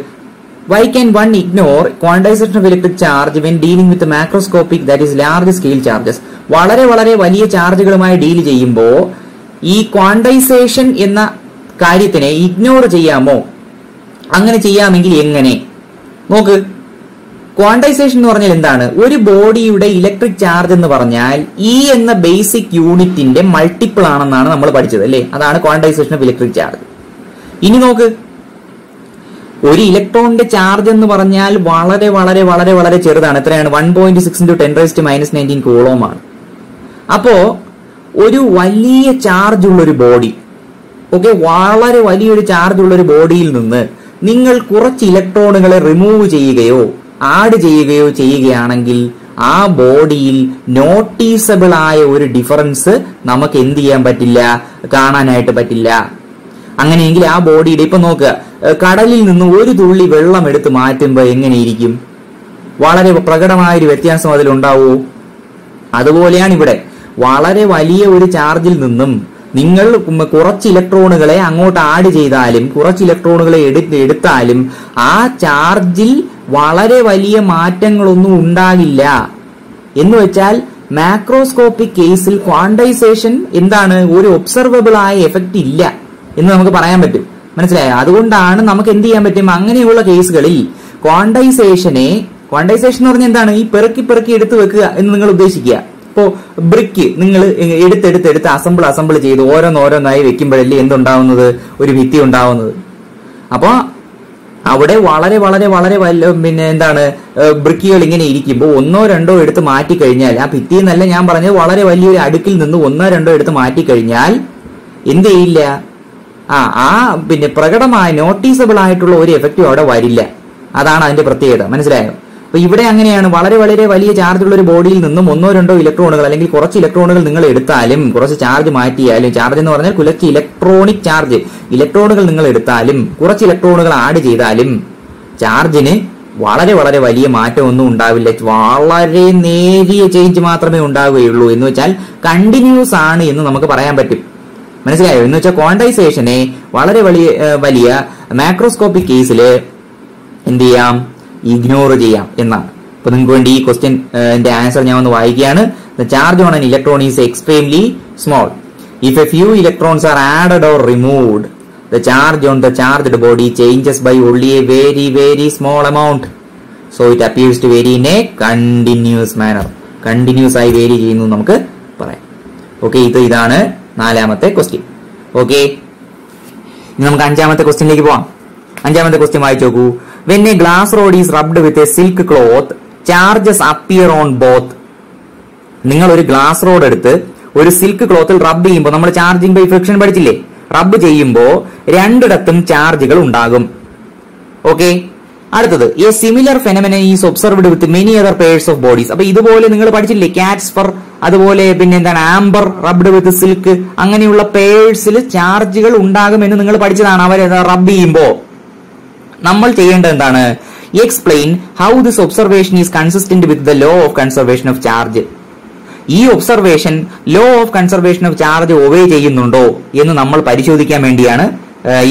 Why can one ignore quantisation of electric charge when dealing with macroscopic, that is large scale charges? വളരെ വളരെ വലിയ ചാർജുകളുമായി ഡീൽ ചെയ്യുമ്പോൾ ഈ ക്വാണ്ടൈസേഷൻ എന്ന കാര്യത്തിനെ ഇഗ്നോർ ചെയ്യാമോ? അങ്ങനെ ചെയ്യാമെങ്കിൽ എങ്ങനെ? നോക്ക്, ക്വാണ്ടൈസേഷൻ എന്ന് പറഞ്ഞാൽ എന്താണ്? ഒരു ബോഡിയുടെ ഇലക്ട്രിക് ചാർജ് എന്ന് പറഞ്ഞാൽ ഇ എന്ന ബേസിക് യൂണിറ്റിന്റെ മൾട്ടിപ്പിൾ ആണെന്നാണ് നമ്മൾ പഠിച്ചത്, അല്ലേ? അതാണ് ക്വാണ്ടൈസേഷൻ ഓഫ് ഇലക്ട്രിക് ചാർജ്. ഇനി നോക്ക്, ഒരു ഇലക്ട്രോണിന്റെ ചാർജ് എന്ന് പറഞ്ഞാൽ വളരെ വളരെ വളരെ വളരെ ചെറുതാണ്. എത്രയാണ്? 1.6 × 10⁻⁹ കൂളോം ആണ്. അപ്പോ ഒരു വലിയ ചാർജ് ഉള്ള ഒരു ബോഡി, ഓക്കെ, വളരെ വലിയൊരു ചാർജ് ഉള്ള ഒരു ബോഡിയിൽ നിന്ന് നിങ്ങൾ കുറച്ച് ഇലക്ട്രോണുകളെ റിമൂവ് ചെയ്യുകയോ ആഡ് ചെയ്യുകയോ ചെയ്യുകയാണെങ്കിൽ ആ ബോഡിയിൽ നോട്ടീസബിൾ ആയ ഒരു ഡിഫറൻസ് നമുക്ക് എന്ത് ചെയ്യാൻ പറ്റില്ല? കാണാനായിട്ട് പറ്റില്ല. അങ്ങനെയെങ്കിൽ ആ ബോഡിയുടെ, ഇപ്പൊ നോക്കുക, കടലിൽ നിന്ന് ഒരു തുള്ളി വെള്ളം എടുത്ത് മാറ്റുമ്പോൾ എങ്ങനെയിരിക്കും? വളരെ പ്രകടമായൊരു വ്യത്യാസം അതിലുണ്ടാവൂ. അതുപോലെയാണ് ഇവിടെ. വളരെ വലിയ ഒരു ചാർജിൽ നിന്നും നിങ്ങൾ കുറച്ച് ഇലക്ട്രോണുകളെ അങ്ങോട്ട് ആഡ് ചെയ്താലും കുറച്ച് ഇലക്ട്രോണുകളെ എടുത്താലും ആ ചാർജിൽ വളരെ വലിയ മാറ്റങ്ങളൊന്നും ഉണ്ടാകില്ല. എന്ന് വെച്ചാൽ മാക്രോസ്കോപ്പിക് കേസിൽ ക്വാണ്ടൈസേഷൻ എന്താണ്? ഒരു ഒബ്സർവബിൾ ആയ എഫക്റ്റ് ഇല്ല എന്ന് നമുക്ക് പറയാൻ പറ്റും. മനസ്സിലായോ? അതുകൊണ്ടാണ് നമുക്ക് എന്ത് ചെയ്യാൻ പറ്റും? അങ്ങനെയുള്ള കേസുകളിൽ ക്വാണ്ടൈസേഷൻ എന്ന് പറഞ്ഞാൽ എന്താണ്? ഈ പെറുക്കി എടുത്തു വെക്കുക എന്ന് നിങ്ങൾ ഉദ്ദേശിക്കുക. ഇപ്പോ ബ്രിക്ക് നിങ്ങൾ എടുത്ത് അസംബിൾ ചെയ്ത് ഓരോന്നായി വെക്കുമ്പോഴല്ലേ എന്തുണ്ടാവുന്നത്? ഒരു ഭിത്തി ഉണ്ടാവുന്നത്. അപ്പൊ അവിടെ വളരെ വളരെ വളരെ പിന്നെ എന്താണ് ബ്രിക്കുകൾ ഇങ്ങനെ ഇരിക്കുമ്പോൾ ഒന്നോ രണ്ടോ എടുത്ത് മാറ്റിക്കഴിഞ്ഞാൽ, ആ ഭിത്തി എന്നല്ല ഞാൻ പറഞ്ഞത്, വളരെ വലിയൊരു അടുക്കിൽ നിന്ന് ഒന്നോ രണ്ടോ എടുത്ത് മാറ്റിക്കഴിഞ്ഞാൽ എന്ത് ചെയ്യില്ല? ആ പിന്നെ പ്രകടമായ നോട്ടീസബിൾ ആയിട്ടുള്ള ഒരു എഫക്റ്റും അവിടെ വരില്ല. അതാണ് അതിന്റെ പ്രത്യേകത. മനസ്സിലായോ? അപ്പൊ ഇവിടെ അങ്ങനെയാണ്. വളരെ വളരെ വലിയ ചാർജുള്ള ഒരു ബോഡിയിൽ നിന്നും ഒന്നോ രണ്ടോ ഇലക്ട്രോണുകൾ അല്ലെങ്കിൽ കുറച്ച് ഇലക്ട്രോണുകൾ നിങ്ങൾ എടുത്താലും കുറച്ച് ചാർജ് മാറ്റിയാലും, ചാർജ് എന്ന് പറഞ്ഞാൽ കുറച്ച് ഇലക്ട്രോണിക് ചാർജ്, ഇലക്ട്രോണുകൾ നിങ്ങൾ എടുത്താലും കുറച്ച് ഇലക്ട്രോണുകൾ ആഡ് ചെയ്താലും ചാർജിന് വളരെ വളരെ വലിയ മാറ്റമൊന്നും ഉണ്ടാവില്ല. വളരെ നേരിയ ചേഞ്ച് മാത്രമേ ഉണ്ടാവുകയുള്ളൂ. എന്ന് വെച്ചാൽ കണ്ടിന്യൂസ് ആണ് എന്ന് നമുക്ക് പറയാൻ പറ്റും. മനസ്സിലായോ? എന്ന് വെച്ചാൽ ക്വാണ്ടൈസേഷനെ വളരെ വലിയ മാക്രോസ്കോപ്പിക് കേസിൽ എന്ത് ചെയ്യാം? ഇഗ്നോർ ചെയ്യാം എന്നാണ്. അപ്പൊ നിങ്ങൾക്ക് വേണ്ടി ഈ ക്വസ്റ്റ്യന്റെ ആൻസർ ഞാൻ ഒന്ന് വായിക്കുകയാണ്. The charge on an electron is extremely small. If a few electrons are added or removed, the charge on the charged body changes by only a very very small amount. So it appears to vary in a continuous manner. Continuous ആയി vary ചെയ്യുന്നു നമുക്ക് പറയാം. Okay, ഇതാണ് നാലാമത്തെ question. Okay, ഇനി നമുക്ക് അഞ്ചാമത്തെ ക്വസ്റ്റ്യനിലേക്ക് പോവാം. അഞ്ചാമത്തെ ക്വസ്റ്റ്യൻ വായിച്ചു നോക്കൂ. When a glass rod is rubbed with a silk cloth, charges appear on both. നിങ്ങൾ ഒരു ഗ്ലാസ് റോഡ് എടുത്ത് ഒരു സിൽക്ക് ക്ലോത്തിൽ റബ്ബ് ചെയ്യുമ്പോൾ, നമ്മൾ ചാർജിംഗ് ബൈ ഫ്രിക്ഷൻ പഠിച്ചില്ലേ? റബ്ബ് ചെയ്യുമ്പോൾ രണ്ടിടത്തും ചാർജുകൾ ഉണ്ടാകും. ഓക്കെ, അടുത്തത് a similar phenomenon is observed with many other pairs of bodies. അപ്പൊ ഇതുപോലെ നിങ്ങൾ പഠിച്ചില്ലേ? കാറ്റ്സ് ഫർ, അതുപോലെ പിന്നെ എന്താണ് ആംബർ റബ്ഡ് വിത്ത് സിൽക്ക്, അങ്ങനെയുള്ള പെയർസിൽ ചാർജുകൾ ഉണ്ടാകുമെന്ന് നിങ്ങൾ പഠിച്ചതാണ്. അവർ റബ്ബ് ചെയ്യുമ്പോൾ നമ്മൾ ചെയ്യേണ്ടത് എന്താണ്? Explain how this observation is consistent with the law of conservation of charge. ഈ observation law of conservation of charge obey ചെയ്യുന്നുണ്ടോ എന്ന് നമ്മൾ പരിശോധിക്കാൻ വേണ്ടിയാണ്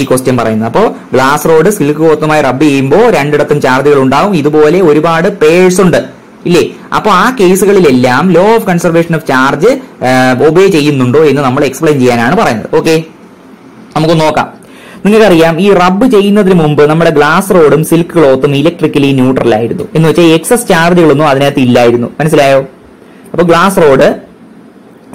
ഈ ക്വസ്റ്റ്യൻ പറയുന്നത്. അപ്പോൾ ഗ്ലാസ് റോഡ് സിൽക്ക് ക്ലോത്തുമായി റബ്ബ് ചെയ്യുമ്പോൾ രണ്ടിടത്തും ചാർജുകൾ ഉണ്ടാവും. ഇതുപോലെ ഒരുപാട് പേഴ്സ് ഉണ്ട്, ഇല്ലേ? അപ്പൊ ആ കേസുകളിലെല്ലാം law of conservation of charge obey ചെയ്യുന്നുണ്ടോ എന്ന് നമ്മൾ എക്സ്പ്ലെയിൻ ചെയ്യാനാണ് പറയുന്നത്. ഓക്കെ, നമുക്ക് നോക്കാം. നിങ്ങൾക്കറിയാം, ഈ റബ്ബ് ചെയ്യുന്നതിന് മുമ്പ് നമ്മുടെ ഗ്ലാസ് റോഡും സിൽക്ക് ക്ലോത്തും ഇലക്ട്രിക്കലി ന്യൂട്രൽ ആയിരുന്നു. എന്ന് വെച്ചാൽ എക്സസ് ചാർജുകളൊന്നും അതിനകത്ത് ഇല്ലായിരുന്നു. മനസ്സിലായോ? അപ്പൊ ഗ്ലാസ് റോഡ്,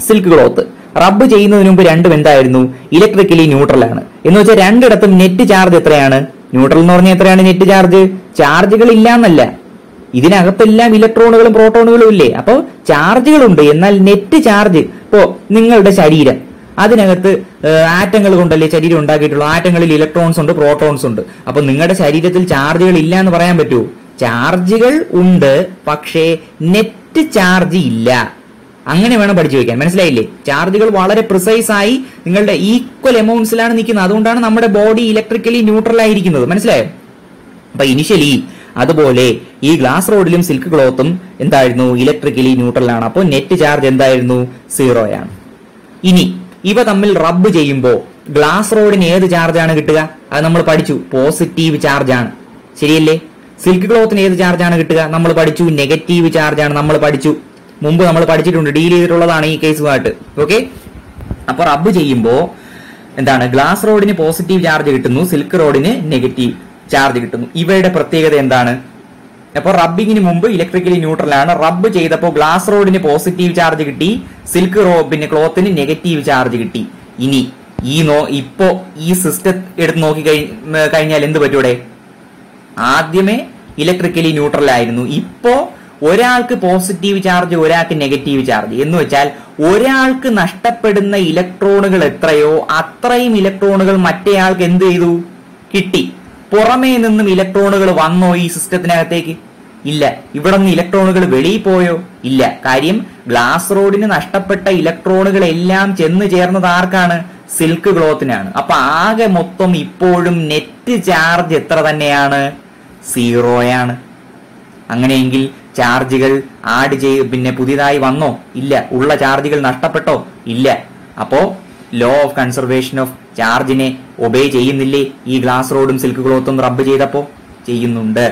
സിൽക്ക് ക്ലോത്ത് റബ്ബ് ചെയ്യുന്നതിന് മുമ്പ് രണ്ടും എന്തായിരുന്നു? ഇലക്ട്രിക്കലി ന്യൂട്രൽ ആണ്. എന്ന് വെച്ചാൽ രണ്ടിടത്തും നെറ്റ് ചാർജ് എത്രയാണ്? ന്യൂട്രൽ എന്ന് പറഞ്ഞാൽ എത്രയാണ് നെറ്റ് ചാർജ്? ചാർജുകൾ ഇല്ല എന്നല്ല, ഇതിനകത്തെല്ലാം ഇലക്ട്രോണുകളും പ്രോട്ടോണുകളും ഇല്ലേ? അപ്പോൾ ചാർജുകളുണ്ട്, എന്നാൽ നെറ്റ് ചാർജ്, ഇപ്പോ നിങ്ങളുടെ ശരീരം അതിനകത്ത് ആറ്റങ്ങൾ കൊണ്ടല്ലേ ശരീരം ഉണ്ടാക്കിയിട്ടുള്ളൂ. ആറ്റങ്ങളിൽ ഇലക്ട്രോൺസ് ഉണ്ട്, പ്രോട്ടോൺസ് ഉണ്ട്. അപ്പൊ നിങ്ങളുടെ ശരീരത്തിൽ ചാർജുകൾ ഇല്ല എന്ന് പറയാൻ പറ്റുമോ? ചാർജുകൾ ഉണ്ട്, പക്ഷേ നെറ്റ് ചാർജ് ഇല്ല. അങ്ങനെ വേണം പഠിച്ചു വെക്കാൻ. മനസ്സിലായില്ലേ? ചാർജുകൾ വളരെ പ്രിസൈസ് ആയി നിങ്ങളുടെ ഈക്വൽ എമൗണ്ട്സിലാണ് നിൽക്കുന്നത്. അതുകൊണ്ടാണ് നമ്മുടെ ബോഡി ഇലക്ട്രിക്കലി ന്യൂട്രൽ ആയിരിക്കുന്നത്. മനസ്സിലായോ? അപ്പൊ ഇനിഷ്യലി അതുപോലെ ഈ ഗ്ലാസ് റോഡിലും സിൽക്ക് ക്ലോത്തും എന്തായിരുന്നു? ഇലക്ട്രിക്കലി ന്യൂട്രൽ ആണ്. അപ്പോൾ നെറ്റ് ചാർജ് എന്തായിരുന്നു? 0 ആണ്. ഇനി ഇവ തമ്മിൽ റബ്ബ് ചെയ്യുമ്പോൾ ഗ്ലാസ് റോഡിന് ഏത് ചാർജാണ് കിട്ടുക? അത് നമ്മൾ പഠിച്ചു, പോസിറ്റീവ് ചാർജ് ആണ്. ശരിയല്ലേ? സിൽക്ക് ക്ലോത്തിന് ഏത് ചാർജാണ് കിട്ടുക? നമ്മൾ പഠിച്ചു, നെഗറ്റീവ് ചാർജ് ആണ്. നമ്മൾ പഠിച്ചു, മുമ്പ് നമ്മൾ പഠിച്ചിട്ടുണ്ട്, ഡീൽ ചെയ്തിട്ടുള്ളതാണ് ഈ കേസുമായിട്ട്. ഓക്കെ, അപ്പൊ റബ്ബ് ചെയ്യുമ്പോൾ എന്താണ്? ഗ്ലാസ് റോഡിന് പോസിറ്റീവ് ചാർജ് കിട്ടുന്നു, സിൽക്ക് റോഡിന് നെഗറ്റീവ് ചാർജ് കിട്ടുന്നു. ഇവയുടെ പ്രത്യേകത എന്താണ്? അപ്പോൾ റബ്ബിങ്ങിന് മുമ്പ് ഇലക്ട്രിക്കലി ന്യൂട്രൽ ആണ്. റബ്ബ് ചെയ്തപ്പോൾ ഗ്ലാസ് റോഡിന് പോസിറ്റീവ് ചാർജ് കിട്ടി, സിൽക്ക് പിന്നെ ക്ലോത്തിന് നെഗറ്റീവ് ചാർജ് കിട്ടി. ഇനി ഇപ്പോ ഈ സിസ്റ്റം എടുത്ത് നോക്കി കഴിഞ്ഞാൽ എന്ത് പറ്റൂടെ? ആദ്യമേ ഇലക്ട്രിക്കലി ന്യൂട്രൽ ആയിരുന്നു, ഇപ്പോ ഒരാൾക്ക് പോസിറ്റീവ് ചാർജ്, ഒരാൾക്ക് നെഗറ്റീവ് ചാർജ്. എന്ന് വെച്ചാൽ ഒരാൾക്ക് നഷ്ടപ്പെടുന്ന ഇലക്ട്രോണുകൾ എത്രയോ അത്രയും ഇലക്ട്രോണുകൾ മറ്റേയാൾക്ക് എന്ത് ചെയ്തു? കിട്ടി. പുറമേ നിന്നും ഇലക്ട്രോണുകൾ വന്നോ ഈ സിസ്റ്റത്തിനകത്തേക്ക്? ഇല്ല. ഇവിടെ നിന്ന് ഇലക്ട്രോണുകൾ വെളിയിൽ പോയോ? ഇല്ല. കാര്യം ഗ്ലാസ് റോഡിന് നഷ്ടപ്പെട്ട ഇലക്ട്രോണുകൾ എല്ലാം ചെന്ന് ചേർന്നത് ആർക്കാണ്? സിൽക്ക് ക്ലോത്തിനാണ്. അപ്പൊ ആകെ മൊത്തം ഇപ്പോഴും നെറ്റ് ചാർജ് എത്ര തന്നെയാണ്? 0 ആണ്. അങ്ങനെയെങ്കിൽ ചാർജുകൾ ആഡ് പിന്നെ പുതിയതായി വന്നോ? ഇല്ല. ഉള്ള ചാർജുകൾ നഷ്ടപ്പെട്ടോ? ഇല്ല. അപ്പോ ലോ ഓഫ് കൺസർവേഷൻ ഓഫ് ചാർജിനെ ഒബേ ചെയ്യുന്നില്ലേ ഈ ഗ്ലാസ് റോഡും സിൽക്ക് ക്ലോത്തും റബ്ബ് ചെയ്തപ്പോ? ചെയ്യുന്നുണ്ട്.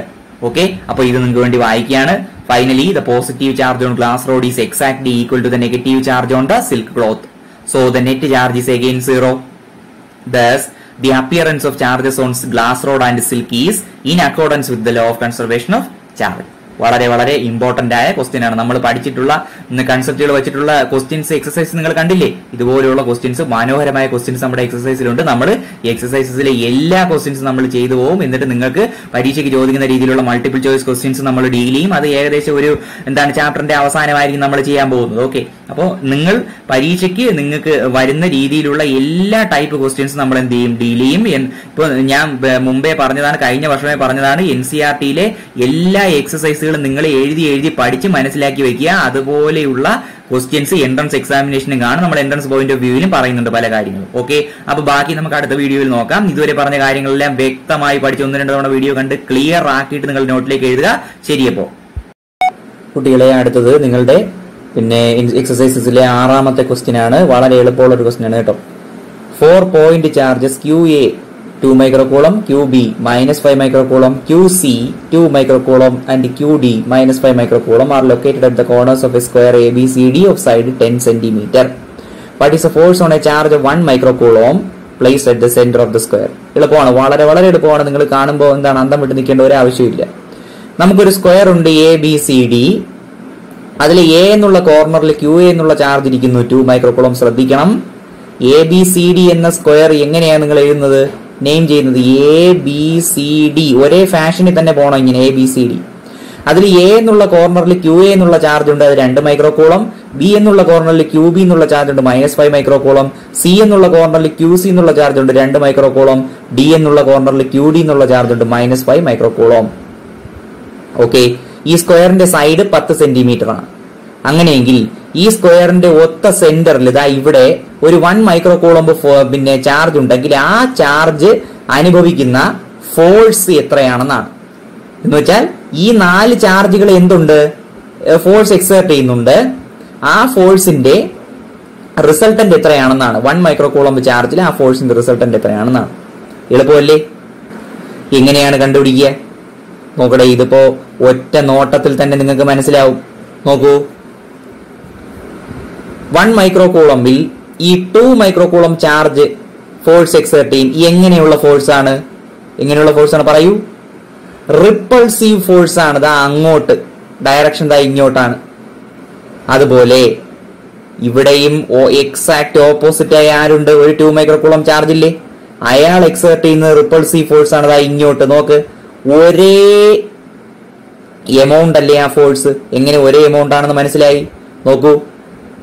ഓക്കെ, അപ്പൊ ഇത് നിങ്ങൾക്ക് വേണ്ടി വായിക്കുകയാണ്. Finally the positive charge on glass rod is exactly equal to the negative charge on the silk cloth. So the net charge is again 0. Thus, the appearance of charges on glass rod and silk is in accordance with the law of conservation of charge. വളരെ വളരെ important ആയ question ആണ്. നമ്മൾ പഠിച്ചിട്ടുള്ള കൺസെപ്റ്റുകൾ വെച്ചിട്ടുള്ള questions, exercise നിങ്ങൾ കണ്ടില്ലേ? ഇതുപോലെയുള്ള ക്വസ്റ്റ്യൻസ്, മനോഹരമായ ക്വസ്റ്റ്യൻസ് നമ്മുടെ എക്സസൈസിലുണ്ട്. നമ്മൾ ഈ എക്സസൈസിലെ എല്ലാ ക്വസ്റ്റ്യൻസും നമ്മൾ ചെയ്തു പോകും. എന്നിട്ട് നിങ്ങൾക്ക് പരീക്ഷയ്ക്ക് ചോദിക്കുന്ന രീതിയിലുള്ള മൾട്ടിപ്പിൾ ചോയ്സ് ക്വസ്റ്റ്യൻസ് നമ്മൾ ഡീൽ ചെയ്യും. അത് ഏകദേശം ഒരു ചാപ്റ്ററിന്റെ അവസാനമായിരിക്കും നമ്മൾ ചെയ്യാൻ പോകുന്നത്. ഓക്കെ, അപ്പോൾ നിങ്ങൾ പരീക്ഷയ്ക്ക് നിങ്ങൾക്ക് വരുന്ന രീതിയിലുള്ള എല്ലാ ടൈപ്പ് ക്വസ്റ്റ്യൻസ് നമ്മൾ എന്ത് ചെയ്യും? ഡീൽ ചെയ്യും. ഇപ്പൊ ഞാൻ മുമ്പേ പറഞ്ഞതാണ്, കഴിഞ്ഞ വർഷമേ പറഞ്ഞതാണ്, NCERT-യിലെ എല്ലാ എക്സസൈസുകളും നിങ്ങൾ എഴുതി പഠിച്ച് മനസ്സിലാക്കി വെക്കുക. അതുപോലെയുള്ള ക്വസ്റ്റ്യൻസ് എൻട്രൻസ് എക്സാമിനേഷനും കാണും. നമ്മൾ എൻട്രൻസ് പോയിന്റ് ഓഫ് വ്യൂവിലും പറയുന്നുണ്ട് പല കാര്യങ്ങളും. ഓക്കെ, അപ്പൊ ബാക്കി നമുക്ക് അടുത്ത വീഡിയോയിൽ നോക്കാം. ഇതുവരെ പറഞ്ഞ കാര്യങ്ങളെല്ലാം വ്യക്തമായി പഠിച്ച് 1-2 തവണ വീഡിയോ കണ്ട് ക്ലിയർ ആക്കിയിട്ട് നിങ്ങൾ നോട്ടിലേക്ക് എഴുതുക. ശരിയപ്പോ കുട്ടികളെ, അടുത്തത് നിങ്ങളുടെ എക്സസൈസസിലെ 6ാമത്തെ ക്വസ്റ്റ്യൻ ആണ്. വളരെ എളുപ്പമുള്ള ഒരു ക്വസ്റ്റ്യൻ ആണ് കേട്ടോ. 4 point charges QA 2 microcoulomb, QB -5 microcoulomb, QC 2 microcoulomb and QD -5 microcoulomb are located at the corners of a square ABCD of side 10 cm. What is the force on a charge of 1 microcoulomb placed at the center of the square? എളുപ്പമാണ്, വളരെ വളരെ എളുപ്പമാണ്. നിങ്ങൾ കാണുമ്പോൾ അന്തം വിട്ട് നിൽക്കേണ്ട ഒരു ആവശ്യമില്ല. നമുക്കൊരു സ്ക്വയർ ഉണ്ട് ABCD. അതിൽ A എന്നുള്ള കോർണറിൽ QA എന്നുള്ള ചാർജ് ഇരിക്കുന്നു 2 microcoulomb. ശ്രദ്ധിക്കണം, ABCD എന്ന സ്ക്വയർ എങ്ങനെയാണ് നിങ്ങൾ എഴുതുന്നത്, നെയിം ചെയ്യുന്നത്? ABCD ഒരേ ഫാഷനിൽ തന്നെ പോകണം ഇങ്ങനെ. ABCD അതിൽ A എന്നുള്ള കോർണറിൽ QA എന്നുള്ള ചാർജ് ഉണ്ട്, അത് 2 മൈക്രോകൂളം. B എന്നുള്ള കോർണറിൽ QB എന്നുള്ള ചാർജ് ഉണ്ട്, -5 മൈക്രോകൂളം. C എന്നുള്ള കോർണറിൽ QC എന്നുള്ള ചാർജ് ഉണ്ട്, 2 മൈക്രോകൂളം. D എന്നുള്ള കോർണറിൽ QD എന്നുള്ള ചാർജ് ഉണ്ട്, -5 മൈക്രോകൂളം. ഓക്കെ, ഈ സ്ക്വയറിന്റെ സൈഡ് 10 സെന്റിമീറ്റർ ആണ്. അങ്ങനെയെങ്കിൽ ഈ സ്ക്വയറിന്റെ ഒത്ത സെന്ററിൽ ഇതാ ഇവിടെ ഒരു 1 മൈക്രോകൂളംബ് ചാർജ് ഉണ്ടെങ്കിൽ ആ ചാർജ് അനുഭവിക്കുന്ന ഫോഴ്സ് എത്രയാണെന്നാണ്. എന്ന് വെച്ചാൽ ഈ 4 ചാർജുകൾ എന്തുണ്ട്? ഫോഴ്സ് എക്സേർട്ട് ചെയ്യുന്നുണ്ട്. ആ ഫോഴ്സിന്റെ റിസൾട്ടന്റ് എത്രയാണെന്നാണ്. 1 മൈക്രോകൂളംബ് ചാർജിൽ ആ ഫോഴ്സിന്റെ റിസൾട്ടന്റ് എത്രയാണെന്നാണ്. എളുപ്പമല്ലേ? എങ്ങനെയാണ് കണ്ടുപിടിക്കുക? നോക്കട്ടെ, ഇതിപ്പോ ഒറ്റ നോട്ടത്തിൽ തന്നെ നിങ്ങൾക്ക് മനസ്സിലാവും. നോക്കൂ, 1 മൈക്രോകൂളംബിൽ ഈ 2 മൈക്രോകൂളം ചാർജ് ഫോഴ്സ് എക്സേർട്ട് ചെയ്യും. എങ്ങനെയുള്ള ഫോഴ്സ് ആണ്? പറയൂ. റിപ്പൾസീവ് ഫോഴ്സ് ആണ്. ദാ അങ്ങോട്ട്, ഡയറക്ഷൻ ദാ ഇങ്ങോട്ടാണ്. അതുപോലെ ഇവിടെയും എക്സാക്ട് ഓപ്പോസിറ്റ് ആയി ആരുണ്ട്? ഒരു 2 മൈക്രോകൂളം ചാർജ് ഇല്ലേ? അയാൾ എക്സേർട്ട് ചെയ്യുന്നത് റിപ്പൾസീവ് ഫോഴ്സ് ആണ്. ദാ ഇങ്ങോട്ട് നോക്ക്, ഒരേ എമൗണ്ട് അല്ലേ ആ ഫോഴ്സ്? എങ്ങനെ ഒരേ എമൗണ്ട് ആണെന്ന് മനസ്സിലായി? നോക്കൂ,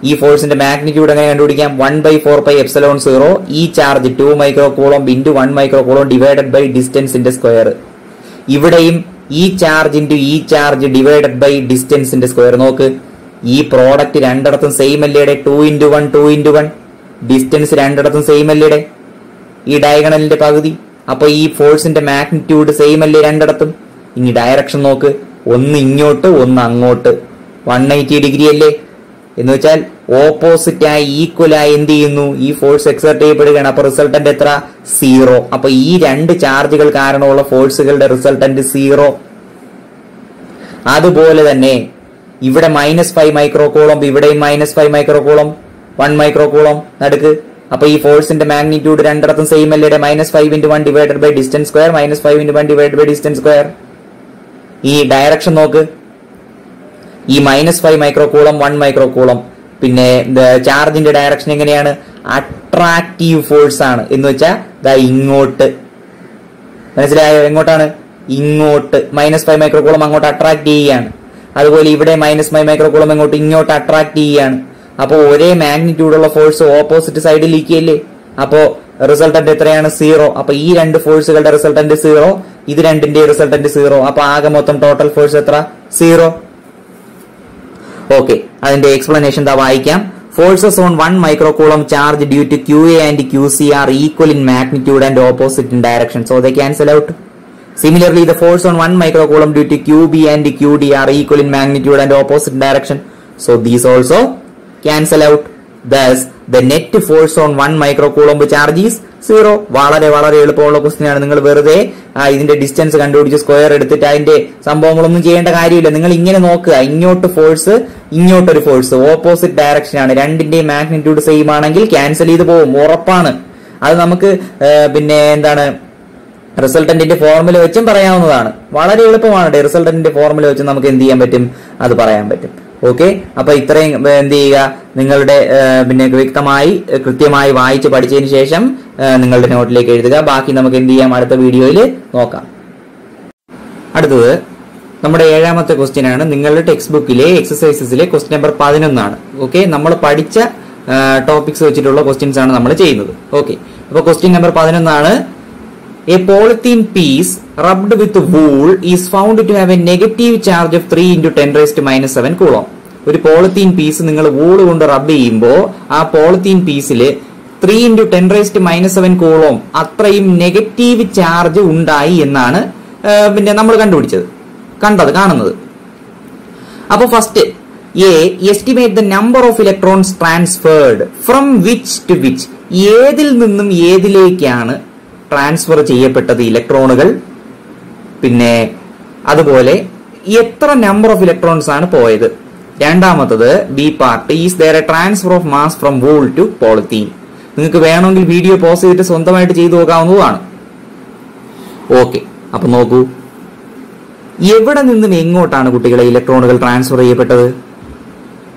ഈ ഫോഴ്സിന്റെ മാഗ്നിറ്റ്യൂഡ് എങ്ങനെ കണ്ടുപിടിക്കാം? 1/4πε0 ഈ ചാർജ് 2 micro coulomb into 1 micro coulomb divided by ഡിസ്റ്റൻസിന്റെ സ്ക്വയർ. ഇവിടെയും ഈ ചാർജ് ഇൻറ്റു ഈ ചാർജ് ഡിവൈഡഡ് ബൈ ഡിസ്റ്റൻസിന്റെ സ്ക്വയർ. നോക്ക്, ഈ പ്രോഡക്റ്റ് രണ്ടിടത്തും സെയിം അല്ലേടെ? 2 × 1 2 × 1 ഡിസ്റ്റൻസ് രണ്ടിടത്തും സെയിം അല്ലേടെ? ഈ ഡയഗണലിന്റെ പകുതി. അപ്പൊ ഈ ഫോഴ്സിന്റെ മാഗ്നിറ്റ്യൂഡ് സെയിം അല്ലേ രണ്ടിടത്തും? ഇനി ഡയറക്ഷൻ നോക്ക്, ഒന്ന് ഇങ്ങോട്ട് ഒന്ന് അങ്ങോട്ട്, 180 ഡിഗ്രി അല്ലേ? എന്ന് വെച്ചാൽ ഓപ്പോസിറ്റ് ആയി ഈക്വൽ ആയി എന്ത് ചെയ്യുന്നു? ഈ ഫോഴ്സ് എക്സർട്ട് ചെയ്യപ്പെടുകയാണ്. അപ്പൊ റിസൾട്ടന്റ് എത്ര? 0. അപ്പൊ ഈ രണ്ട് ചാർജുകൾ കാരണമുള്ള ഫോഴ്സുകളുടെ റിസൾട്ടന്റ് 0. അതുപോലെ തന്നെ ഇവിടെ -5 മൈക്രോ കൂളോം, ഇവിടെയും -5 മൈക്രോ കൂളോം, 1 മൈക്രോ കൂളോം നടുക്ക്. അപ്പൊ ഈ ഫോഴ്സിന്റെ മാഗ്നിറ്റ്യൂഡ് രണ്ടിടത്തും സെയിം അല്ലേ? -5 × 1 divided by distance square, -5 × 1 divided by distance square. ഈ ഡയറക്ഷൻ നോക്ക്, ഈ -5 മൈക്രോ കൂളം 1 മൈക്രോ കൂളം. പിന്നെ ചാർജിന്റെ ഡയറക്ഷൻ എങ്ങനെയാണ്? അട്രാക്റ്റീവ് ഫോഴ്സ് ആണ്. എന്ന് വെച്ചാൽ ദാ ഇങ്ങോട്ട്. മനസ്സിലായോ? എങ്ങോട്ടാണ്? ഇങ്ങോട്ട്. -5 മൈക്രോ കൂളം അങ്ങോട്ട് അട്രാക്ട് ചെയ്യുകയാണ്. അതുപോലെ ഇവിടെ -5 മൈക്രോ കൂളം എങ്ങോട്ട്? ഇങ്ങോട്ട് അട്രാക്ട് ചെയ്യുകയാണ്. അപ്പൊ ഒരേ മാഗ്നിറ്റ്യൂഡ് ഉള്ള ഫോഴ്സ് ഓപ്പോസിറ്റ് സൈഡിലേക്കല്ലേ? അപ്പോ റിസൾട്ടന്റ് എത്രയാണ്? 0. അപ്പൊ ഈ രണ്ട് ഫോഴ്സുകളുടെ റിസൾട്ടന്റ് 0, ഇത് രണ്ടിന്റെ റിസൾട്ടന്റ് 0. അപ്പൊ ആകെ മൊത്തം ടോട്ടൽ ഫോഴ്സ് എത്ര? 0. ഓക്കെ, അതിന്റെ എക്സ്പ്ലനേഷൻ ദാ വായിക്കാം. Forces on 1 microcoulomb charge due to QA and QC are equal in magnitude and opposite in direction, so they cancel out. Similarly, the force on 1 microcoulomb due to QB and QD are equal in magnitude and opposite direction, so these also cancel out. Thus, the net force on 1 microcoulomb charge is 0. വളരെ വളരെ എളുപ്പമുള്ള question ആണ്. നിങ്ങൾ വെറുതെ ഇതിന്റെ distance കണ്ടുപിടിച്ച് square എടുത്തിട്ട് അതിന്റെ സംഭവങ്ങളൊന്നും ചെയ്യേണ്ട കാര്യമില്ല. നിങ്ങൾ ഇങ്ങനെ നോക്കുക, ഇങ്ങോട്ട് ഫോഴ്സ്, ഇങ്ങോട്ടൊരു ഫോഴ്സ്, ഓപ്പോസിറ്റ് ഡയറക്ഷൻ ആണ്. രണ്ടിന്റെയും മാഗ്നിറ്റ്യൂഡ് സെയിം ആണെങ്കിൽ ക്യാൻസൽ ചെയ്ത് പോകും, ഉറപ്പാണ്. അത് നമുക്ക് പിന്നെ എന്താണ് റിസൾട്ടന്റിന്റെ ഫോർമുല വെച്ചും പറയാവുന്നതാണ്. വളരെ എളുപ്പമാണ്. റിസൾട്ടന്റിന്റെ ഫോർമുല വെച്ച് നമുക്ക് എന്ത് ചെയ്യാൻ പറ്റും? അത് പറയാൻ പറ്റും. ഓക്കെ, അപ്പൊ ഇത്രയും എന്ത് ചെയ്യുക? നിങ്ങളുടെ പിന്നെ വ്യക്തമായി കൃത്യമായി വായിച്ച് പഠിച്ചതിന് ശേഷം നിങ്ങളുടെ നോട്ടിലേക്ക് എഴുതുക. ബാക്കി നമുക്ക് എന്ത് ചെയ്യാം? അടുത്ത വീഡിയോയിൽ നോക്കാം. അടുത്തത് നമ്മുടെ 7ാമത്തെ ക്വസ്റ്റ്യൻ ആണ്. നിങ്ങളുടെ ടെക്സ്റ്റ് ബുക്കിലെ എക്സസൈസസിലെ ക്വസ്റ്റ്യൻ നമ്പർ 11 ആണ്. ഓക്കെ, നമ്മൾ പഠിച്ച ടോപ്പിക്സ് വെച്ചിട്ടുള്ള ക്വസ്റ്റ്യൻസ് ആണ് നമ്മൾ ചെയ്യുന്നത്. ഓക്കെ, അപ്പൊ ക്വസ്റ്റ്യൻ നമ്പർ 11 ആണ്. A polythene piece rubbed with wool is found to have a negative charge of 3 × 10⁻⁻⁷ coulomb. ഒരു പോളിത്തീൻ പീസ് നിങ്ങൾ വൂള് കൊണ്ട് റബ്ബ് ചെയ്യുമ്പോൾ ആ പോളിത്തീൻ പീസിൽ 3 × 10⁻⁷ coulomb അത്രയും നെഗറ്റീവ് ചാർജ് ഉണ്ടായി എന്നാണ് പിന്നെ നമ്മൾ കാണുന്നത്. അപ്പൊ first estimate the number of electrons transferred from which to which. ഏതിൽ നിന്നും ഏതിലേക്കാണ് ട്രാൻസ്ഫർ ചെയ്യപ്പെട്ടത് ഇലക്ട്രോണുകൾ? പിന്നെ അതുപോലെ എത്ര നമ്പർ ഓഫ് ഇലക്ട്രോൺസ് ആണ് പോയത്? രണ്ടാമത്തത് B part, is there a transfer of mass from wool to polythene. നിങ്ങൾക്ക് വേണമെങ്കിൽ വീഡിയോ പോസ് ചെയ്തിട്ട് സ്വന്തമായിട്ട് ചെയ്തു നോക്കാവുന്നതാണ്. ഓക്കെ, അപ്പൊ നോക്കൂ, എവിടെ നിന്നും എങ്ങോട്ടാണ് കുട്ടികളെ ഇലക്ട്രോണുകൾ ട്രാൻസ്ഫർ ചെയ്യപ്പെട്ടത്?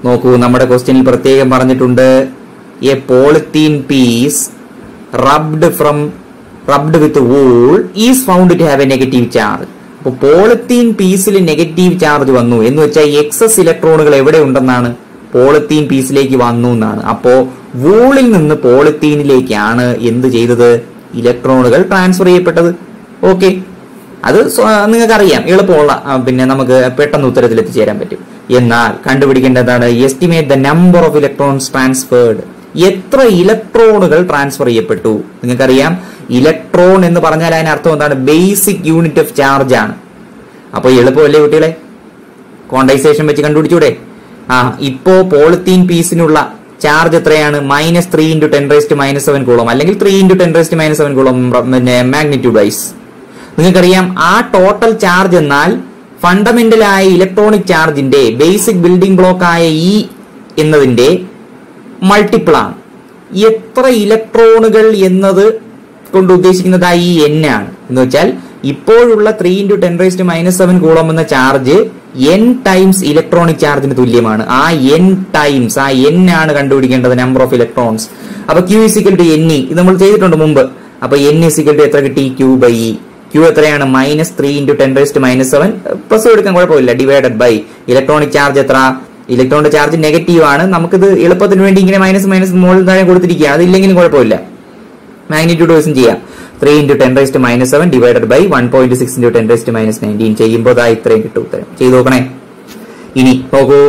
നോക്കൂ, നമ്മുടെ ക്വസ്റ്റ്യനിൽ പ്രത്യേകം പറഞ്ഞിട്ടുണ്ട്, a polythene piece rubbed with wool is found to have a negative charge. അപ്പൊ പോളിത്തീൻ പീസിൽ നെഗറ്റീവ് ചാർജ് വന്നു എന്ന് വെച്ചാൽ എക്സസ് ഇലക്ട്രോണുകൾ എവിടെ ഉണ്ടെന്നാണ്? പോളിത്തീൻ പീസിലേക്ക് വന്നു എന്നാണ്. അപ്പോ വൂളിൽ നിന്ന് പോളിത്തീനിലേക്കാണ് എന്ത് ചെയ്തത്? ഇലക്ട്രോണുകൾ ട്രാൻസ്ഫർ ചെയ്യപ്പെട്ടത്. ഓക്കെ, അത് നിങ്ങൾക്കറിയാം, എളുപ്പമുള്ള പിന്നെ നമുക്ക് പെട്ടെന്ന് ഉത്തരത്തിൽ എത്തിച്ചേരാൻ പറ്റും. എന്നാൽ കണ്ടുപിടിക്കേണ്ടതാണ് estimate the number of electrons transferred. എത്ര ഇലക്ട്രോണുകൾ ട്രാൻസ്ഫർ ചെയ്യപ്പെട്ടു? നിങ്ങൾക്കറിയാം, ഇലക്ട്രോൺ എന്ന് പറഞ്ഞാൽ അതിനർത്ഥം എന്താണ്? ബേസിക് യൂണിറ്റ് ഓഫ് ചാർജ് ആണ്. അപ്പൊ എളുപ്പമല്ലേ കുട്ടികളെ? ക്വാണ്ടൈസേഷൻ വെച്ച് കണ്ടുപിടിച്ചൂടെ? ഇപ്പോ പോളിത്തീൻ പീസിനുള്ള ചാർജ് എത്രയാണ്? -3 × 10⁻⁻⁷ coulomb അല്ലെങ്കിൽ 3 × 10⁻⁷ coulomb പിന്നെ മാഗ്നിറ്റ്യൂഡ് വൈസ്. നിങ്ങൾക്കറിയാം, ആ ടോട്ടൽ ചാർജ് എന്നാൽ ഫണ്ടമെന്റൽ ആയ ഇലക്ട്രോണിക് ചാർജിന്റെ ബേസിക് ബിൽഡിംഗ് ബ്ലോക്ക് ആയ ഇ എന്നതിന്റെ മൾട്ടിപ്പിൾ ആണ്. എത്ര ഇലക്ട്രോണുകൾ എന്നത് കൊണ്ട് ഉദ്ദേശിക്കുന്നത് ഈ n ആണ്. എന്ന് വെച്ചാൽ ഇപ്പോഴുള്ള 3 × 10⁻⁷ coulomb എന്ന ചാർജ് n ടൈംസ് ഇലക്ട്രോണിക് ചാർജിന് തുല്യമാണ്. ആ n ടൈംസ്, ആ n ആണ് കണ്ടുപിടിക്കേണ്ടത് നമ്പർ ഓഫ് ഇലക്ട്രോൺസ്. അപ്പൊ Q = ne, ഇത് നമ്മൾ ചെയ്തിട്ടുണ്ട് മുമ്പ്. അപ്പൊ n = എത്ര കിട്ടി? Q/e. Q എത്രയാണ്? -3 × 10⁻⁷, പ്ലസ് എടുക്കാൻ കുഴപ്പമില്ല, ഡിവൈഡഡ് ബൈ ഇലക്ട്രോണിക് ചാർജ് എത്ര? ഇലക്ട്രോണിന്റെ ചാർജ് നെഗറ്റീവ് ആണ്. നമുക്കിത് എളുപ്പത്തിന് വേണ്ടി ഇങ്ങനെ മൈനസ് മൈനസ് മുകളിൽ താഴെ കൊടുത്തിരിക്കുക. അതില്ലെങ്കിലും കുഴപ്പമില്ല. മാഗ്നിറ്റ്യൂഡ് വൈസും ചെയ്യാം. 3 × 10⁻⁷ ഡിവൈഡഡ് ബൈ 1.6 × 10⁻⁹ ചെയ്യുമ്പോൾ ഇത്രയും കിട്ടും ഉത്തരം. ചെയ്ത് നോക്കണേ. ഇനി നോക്കൂ,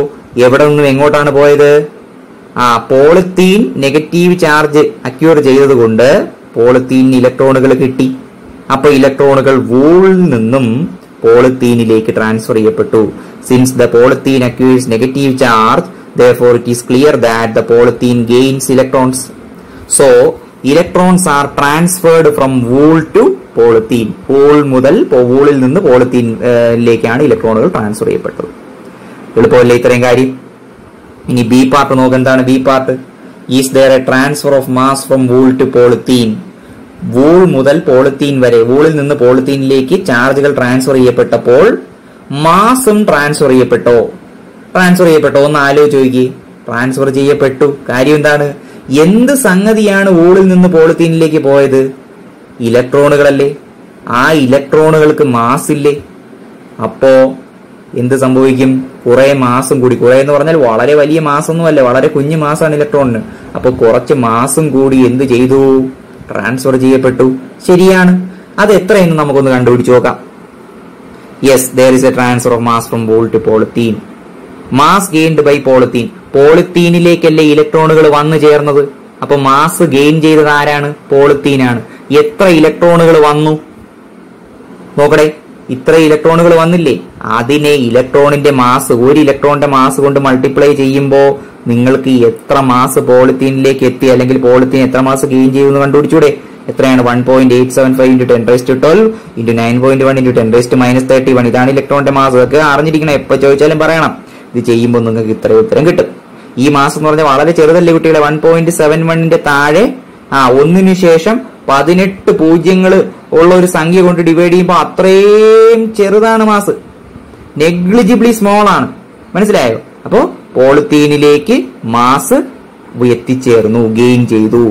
എവിടെ നിന്നും എങ്ങോട്ടാണ് പോയത്? പോളിത്തീൻ നെഗറ്റീവ് ചാർജ് അക്യൂർ ചെയ്തത് കൊണ്ട് പോളിത്തീനിന് ഇലക്ട്രോണുകൾ കിട്ടി. അപ്പൊ ഇലക്ട്രോണുകൾ വൂളിൽ നിന്നും പോളിത്തീനിലേക്ക് ട്രാൻസ്ഫർ ചെയ്യപ്പെട്ടു. Since the polythene acquires negative charge, therefore it is clear that the polythene gains electrons. So electrons are transferred from wool to polythene. വൂളിൽ നിന്ന് പോളിത്തീനിലേക്കാണ് ഇലക്ട്രോണുകൾ ട്രാൻസ്ഫർ ചെയ്യപ്പെട്ടത്. എളുപ്പമല്ലേ ഇത്രയും കാര്യം? ഇനി ബി പാർട്ട് നോക്ക്. എന്താണ് B part? Is there a transfer of mass from wool to polythene? Wool മുതൽ പോളിത്തീൻ വരെ, വൂളിൽ നിന്ന് പോളിത്തീനിലേക്ക് ചാർജുകൾ ട്രാൻസ്ഫർ ചെയ്യപ്പെട്ടപ്പോൾ മാസും ട്രാൻസ്ഫർ ചെയ്യപ്പെട്ടോ? ട്രാൻസ്ഫർ ചെയ്യപ്പെട്ടോ? ഒന്ന് ആലോചിച്ച് നോക്കി. ട്രാൻസ്ഫർ ചെയ്യപ്പെട്ടു. കാര്യം എന്താണ്? എന്ത് സംഗതിയാണ് വൂളിൽ നിന്ന് പോളിത്തീനിലേക്ക് പോയത്? ഇലക്ട്രോണുകളല്ലേ. ആ ഇലക്ട്രോണുകൾക്ക് മാസ് ഇല്ലേ? അപ്പോ എന്ത് സംഭവിക്കും? കുറെ മാസും കൂടി, കുറെ എന്ന് പറഞ്ഞാൽ വളരെ വലിയ മാസൊന്നും അല്ല, വളരെ കുഞ്ഞു മാസാണ് ഇലക്ട്രോണിന്. അപ്പൊ കുറച്ച് മാസും കൂടി എന്ത് ചെയ്തു? ട്രാൻസ്ഫർ ചെയ്യപ്പെട്ടു. ശരിയാണ്. അത് എത്രയെന്ന് നമുക്കൊന്ന് കണ്ടുപിടിച്ച് നോക്കാം. Yes, there is a transfer of mass from wool to polythene. Mass gained by polythene. പോളിത്തീനിലേക്കല്ലേ ഇലക്ട്രോണുകൾ വന്നു ചേർന്നത്? അപ്പൊ മാസ് ഗെയിൻ ചെയ്തത് ആരാണ്? പോളിത്തീനാണ്. എത്ര ഇലക്ട്രോണുകൾ വന്നു നോക്കടേ? ഇത്ര ഇലക്ട്രോണുകൾ വന്നില്ലേ? അതിനെ ഇലക്ട്രോണിന്റെ മാസ്, ഒരു ഇലക്ട്രോണിന്റെ മാസ് കൊണ്ട് മൾട്ടിപ്ലൈ ചെയ്യുമ്പോ നിങ്ങൾക്ക് എത്ര മാസ് പോളിത്തീനിലേക്ക് എത്തി, അല്ലെങ്കിൽ പോളിത്തീൻ എത്ര മാസ് ഗെയിൻ ചെയ്യുമെന്ന് കണ്ടുപിടിച്ചൂടെ? എത്രയാണ്? 1.875 × 10⁻12 × 9.1 × 10⁻31. ഇതാണ് ഇലക്ട്രോണിന്റെ മാസ്. അതൊക്കെ അറിഞ്ഞിരിക്കണം, എപ്പോ ചോദിച്ചാലും പറയണം. ഇത് ചെയ്യുമ്പോൾ നിങ്ങൾക്ക് ഇത്രയും ഉത്തരം കിട്ടും. ഈ മാസം എന്ന് പറഞ്ഞാൽ വളരെ ചെറുതല്ലേ കുട്ടികളെ? 1.71ന്റെ താഴെ 1 ശേഷം 18 പൂജ്യങ്ങൾ ഉള്ള ഒരു സംഖ്യ കൊണ്ട് ഡിവൈഡ് ചെയ്യുമ്പോൾ അത്രയും ചെറുതാണ് മാസ്. നെഗ്ലിജിബിളി സ്മോൾ ആണ്. മനസ്സിലായോ? അപ്പോ പോളിത്തീനിലേക്ക് മാസ് എത്തിച്ചേർന്നു, ഗെയിൻ ചെയ്തു.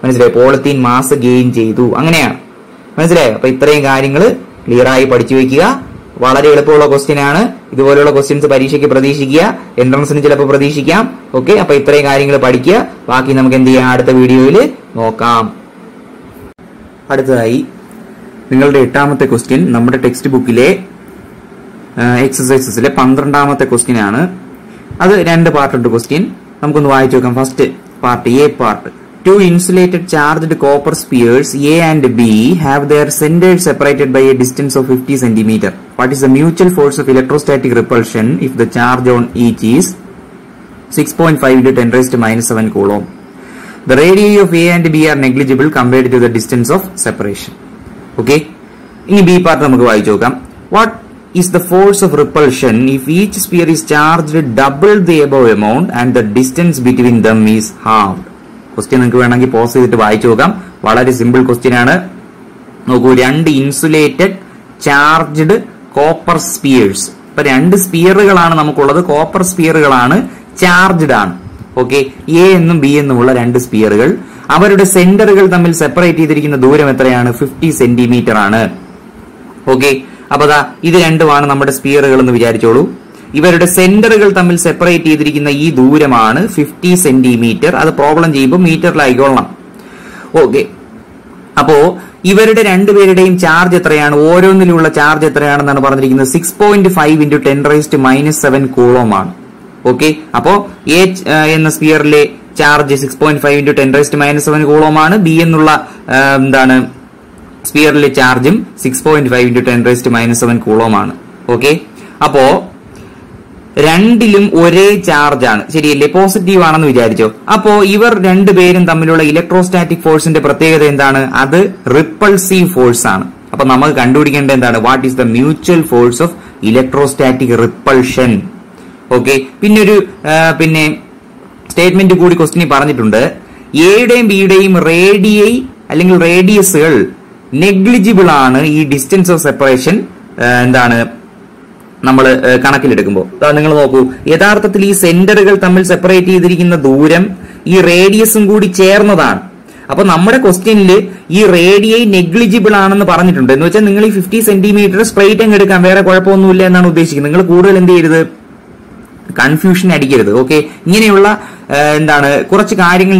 മനസ്സിലായോ? പോളിത്തീൻ മാസ് ഗെയിൻ ചെയ്തു. അങ്ങനെയാണ്. മനസ്സിലായോ? അപ്പൊ ഇത്രയും കാര്യങ്ങൾ ക്ലിയർ ആയി പഠിച്ചു വെക്കുക. വളരെ എളുപ്പമുള്ള ക്വസ്റ്റ്യൻ ആണ്. ഇതുപോലെയുള്ള ക്വസ്റ്റ്യൻസ് പരീക്ഷയ്ക്ക് പ്രതീക്ഷിക്കുക, എൻട്രൻസിന് ചിലപ്പോൾ പ്രതീക്ഷിക്കാം. ഓക്കെ, അപ്പൊ ഇത്രയും കാര്യങ്ങൾ പഠിക്കുക. ബാക്കി നമുക്ക് എന്ത് ചെയ്യാം? അടുത്ത വീഡിയോയിൽ നോക്കാം. അടുത്തതായി നിങ്ങളുടെ 8ാമത്തെ ക്വസ്റ്റ്യൻ നമ്മുടെ ടെക്സ്റ്റ് ബുക്കിലെ എക്സസൈസസിലെ 12ാമത്തെ ക്വസ്റ്റ്യൻ ആണ്. അത് 2 പാർട്ടുണ്ട് ക്വസ്റ്റ്യൻ. നമുക്കൊന്ന് വായിച്ചു നോക്കാം. First part, A part. Two insulated charged copper spheres A and B have their centers separated by a distance of 50 cm. What is the mutual force of electrostatic repulsion if the charge on each is 6.5 × 10⁻⁷ coulomb? The radii of A and B are negligible compared to the distance of separation. Okay? In B part നമുക്ക് വായിച്ചു നോക്കാം. What is the force of repulsion if each sphere is charged double the above amount and the distance between them is halved? Question നിങ്ങൾക്ക് വേണമെങ്കിൽ pose ചെയ്തിട്ട് വായിച്ചു നോക്കാം. വളരെ simple question ആണ്. നോക്കൂ, 2 ഇൻസുലേറ്റഡ് ചാർജ്ഡ് കോപ്പർ സ്പിയേഴ്സ്. ഇപ്പൊ 2 സ്പിയറുകളാണ് നമുക്കുള്ളത്. കോപ്പർ സ്പിയറുകളാണ്, ചാർജ്ഡ് ആണ്. ഓക്കെ, എ എന്നും ബി എന്നുമുള്ള 2 സ്പിയറുകൾ. അവരുടെ സെന്ററുകൾ തമ്മിൽ സെപ്പറേറ്റ് ചെയ്തിരിക്കുന്ന ദൂരം എത്രയാണ്? 50 സെന്റിമീറ്റർ ആണ്. ഓക്കെ, അപ്പൊ ഇത് രണ്ടുമാണ് നമ്മുടെ സ്പിയറുകൾ എന്ന് വിചാരിച്ചോളൂ. ഇവരുടെ സെന്ററുകൾ തമ്മിൽ സെപ്പറേറ്റ് ചെയ്തിരിക്കുന്ന ഈ ദൂരമാണ് 50 സെന്റിമീറ്റർ. അത് പ്രോബ്ലം ചെയ്യുമ്പോൾ മീറ്ററിലായിക്കൊള്ളണം. ഓക്കെ, അപ്പോ ഇവരുടെ രണ്ടുപേരുടെയും ചാർജ് എത്രയാണ്? ഓരോന്നിലുള്ള ചാർജ് എത്രയാണെന്നാണ് പറഞ്ഞിരിക്കുന്നത്? 6.5 × 10⁻⁷ കൂളോം ആണ്. ഓക്കെ, അപ്പോ എ എന്ന സ്പിയറിലെ ചാർജ് 6.5 × 10⁻⁷ കൂളോം ആണ്. ബി എന്നുള്ള സ്പിയറിലെ ചാർജും 6.5 × 10⁻⁷ കൂളോം ആണ്. ഓക്കെ, അപ്പോ രണ്ടിലും ഒരേ ചാർജ് ആണ്, ശരിയല്ലേ? പോസിറ്റീവ് ആണെന്ന് വിചാരിച്ചോ. അപ്പോ ഇവർ രണ്ടുപേരും തമ്മിലുള്ള ഇലക്ട്രോസ്റ്റാറ്റിക് ഫോഴ്സിന്റെ പ്രത്യേകത എന്താണ്? അത് റിപ്പൾസീവ് ഫോഴ്സ് ആണ്. അപ്പൊ നമുക്ക് കണ്ടുപിടിക്കേണ്ടത് എന്താണ്? What is the mutual force of electrostatic repulsion? Okay, പിന്നെ സ്റ്റേറ്റ്മെന്റ് കൂടി ക്വസ്റ്റിനിൽ പറഞ്ഞിട്ടുണ്ട്. എയുടെയും ബിയുടെയും റേഡിയൈ അല്ലെങ്കിൽ റേഡിയസുകൾ നെഗ്ലിജിബിൾ ആണ് ഈ ഡിസ്റ്റൻസ് ഓഫ് സെപ്പറേഷൻ നമ്മൾ കണക്കിലെടുക്കുമ്പോൾ. നിങ്ങൾ നോക്കൂ, യഥാർത്ഥത്തിൽ ഈ സെന്ററുകൾ തമ്മിൽ സെപ്പറേറ്റ് ചെയ്തിരിക്കുന്ന ദൂരം ഈ റേഡിയസും കൂടി ചേർന്നതാണ്. അപ്പൊ നമ്മുടെ ക്വസ്റ്റ്യനിൽ ഈ റേഡിയൈ നെഗ്ലിജിബിൾ ആണെന്ന് പറഞ്ഞിട്ടുണ്ട്. എന്ന് വെച്ചാൽ നിങ്ങൾ ഈ 50 സെന്റിമീറ്റർ സ്ട്രെയിറ്റ് അങ്ങ് എടുക്കാം, വേറെ കുഴപ്പമൊന്നുമില്ല എന്നാണ് ഉദ്ദേശിക്കുന്നത്. നിങ്ങൾ കൂടുതൽ എന്ത് ചെയ്യരുത്? കൺഫ്യൂഷൻ അടിക്കരുത്. ഓക്കെ, ഇങ്ങനെയുള്ള കുറച്ച് കാര്യങ്ങൾ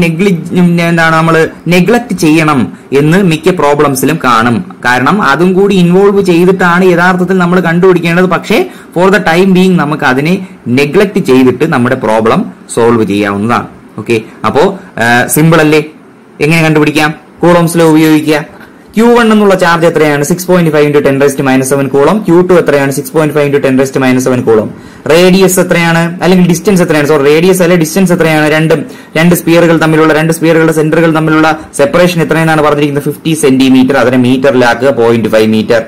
നമ്മൾ നെഗ്ലക്ട് ചെയ്യണം എന്ന് മിക്ക പ്രോബ്ലംസിലും കാണും. കാരണം അതും കൂടി ഇൻവോൾവ് ചെയ്തിട്ടാണ് യഥാർത്ഥത്തിൽ നമ്മൾ കണ്ടുപിടിക്കേണ്ടത്. പക്ഷേ ഫോർ ദ ടൈം ബീങ് നമുക്ക് അതിനെ നെഗ്ലക്ട് ചെയ്തിട്ട് നമ്മുടെ പ്രോബ്ലം സോൾവ് ചെയ്യാവുന്നതാണ്. ഓക്കെ, അപ്പോ സിമ്പിൾ അല്ലേ? എങ്ങനെ കണ്ടുപിടിക്കാം? കൂളോംസ് ലോ ഉപയോഗിക്കുക. Q1 എന്നുള്ള ചാർജ് എത്രയാണ്? 6.5 into 10⁻⁷ കൂളം. Q2 എത്രയാണ്? 6.5 into 10⁻⁷ കൂളം. റേഡിയസ് എത്രയാണ്? അല്ലെങ്കിൽ ഡിസ്റ്റൻസ് എത്രയാണ്? സോറി, റേഡിയസ് അല്ലെ ഡിസ്റ്റൻസ് എത്രയാണ്? രണ്ട് സ്പിയറുകൾ തമ്മിലുള്ള, രണ്ട് സ്പിയറുകളുടെ സെന്ററുകൾ തമ്മിലുള്ള സെപ്പറേഷൻ എത്രയെന്നാണ് പറഞ്ഞിരിക്കുന്നത്? 50 സെന്റിമീറ്റർ. അതിനെ മീറ്ററിലാക്കുക, 0.5 മീറ്റർ.